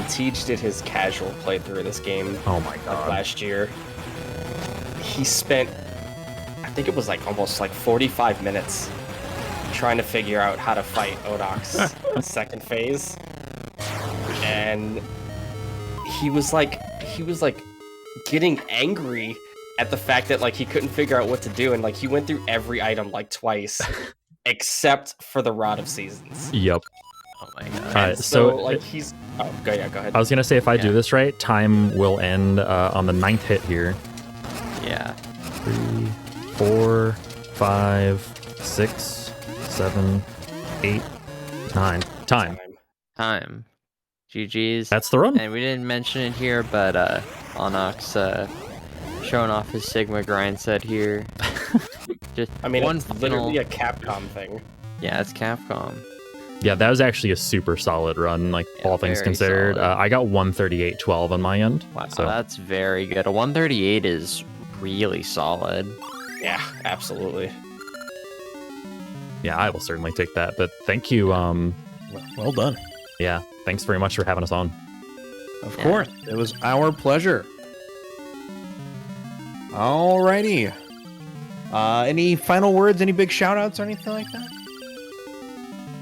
Tej did his casual playthrough of this game Oh my like god. last year, he spent, I think it was like almost like 45 minutes trying to figure out how to fight Odox second phase, and he was like getting angry at the fact that like he couldn't figure out what to do, and like he went through every item like twice except for the Rod of Seasons. Yep. Oh my god. Alright, So so like he's go ahead. I was gonna say if I do Yeah. this right, time will end on the 9th hit here. Yeah. 3, 4, 5, 6, 7, 8, 9. Time. Time. GG's. That's the run. And we didn't mention it here, but Onyx showing off his Sigma grind set here. Just I mean, one it's final. literally a Capcom thing. Yeah, it's Capcom. Yeah, that was actually a super solid run, like Yeah, all things very considered. solid. I got 138.12 on my end. Wow, So that's very good. A 138 is really solid. Yeah, absolutely. yeah, I will certainly take that. But thank you. Well done. Yeah, thanks very much for having us on. Of Yeah. course. It was our pleasure. Alrighty. Any final words? Any big shout outs or anything like that?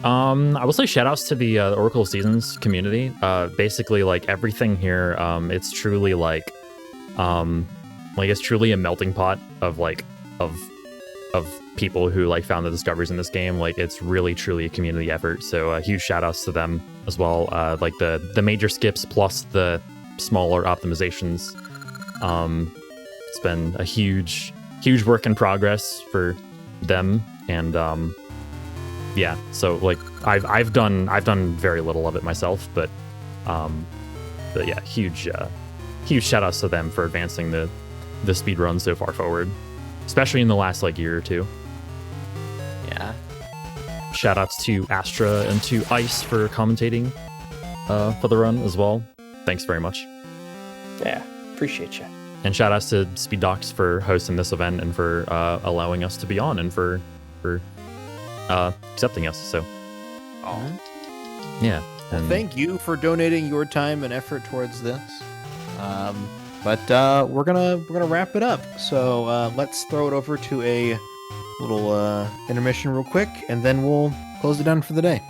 I will say shout outs to the Oracle of Seasons community. Basically, like everything here, it's truly like it's truly a melting pot of of people who like found the discoveries in this game. Like it's really truly a community effort. So huge shout outs to them as well. Like the major skips plus the smaller optimizations. It's been a huge work in progress for them, and yeah, so like I've done very little of it myself, but yeah, huge shout outs to them for advancing the speed run so far forward, especially in the last like year or two. Yeah. Shout outs to Astra and to Ice for commentating for the run as well. Thanks very much. Yeah, appreciate you. And shout outs to Speed Docs for hosting this event and for allowing us to be on and for accepting us. So yeah. And Thank you for donating your time and effort towards this. But we're gonna wrap it up. So let's throw it over to a little intermission real quick, and then we'll close it down for the day.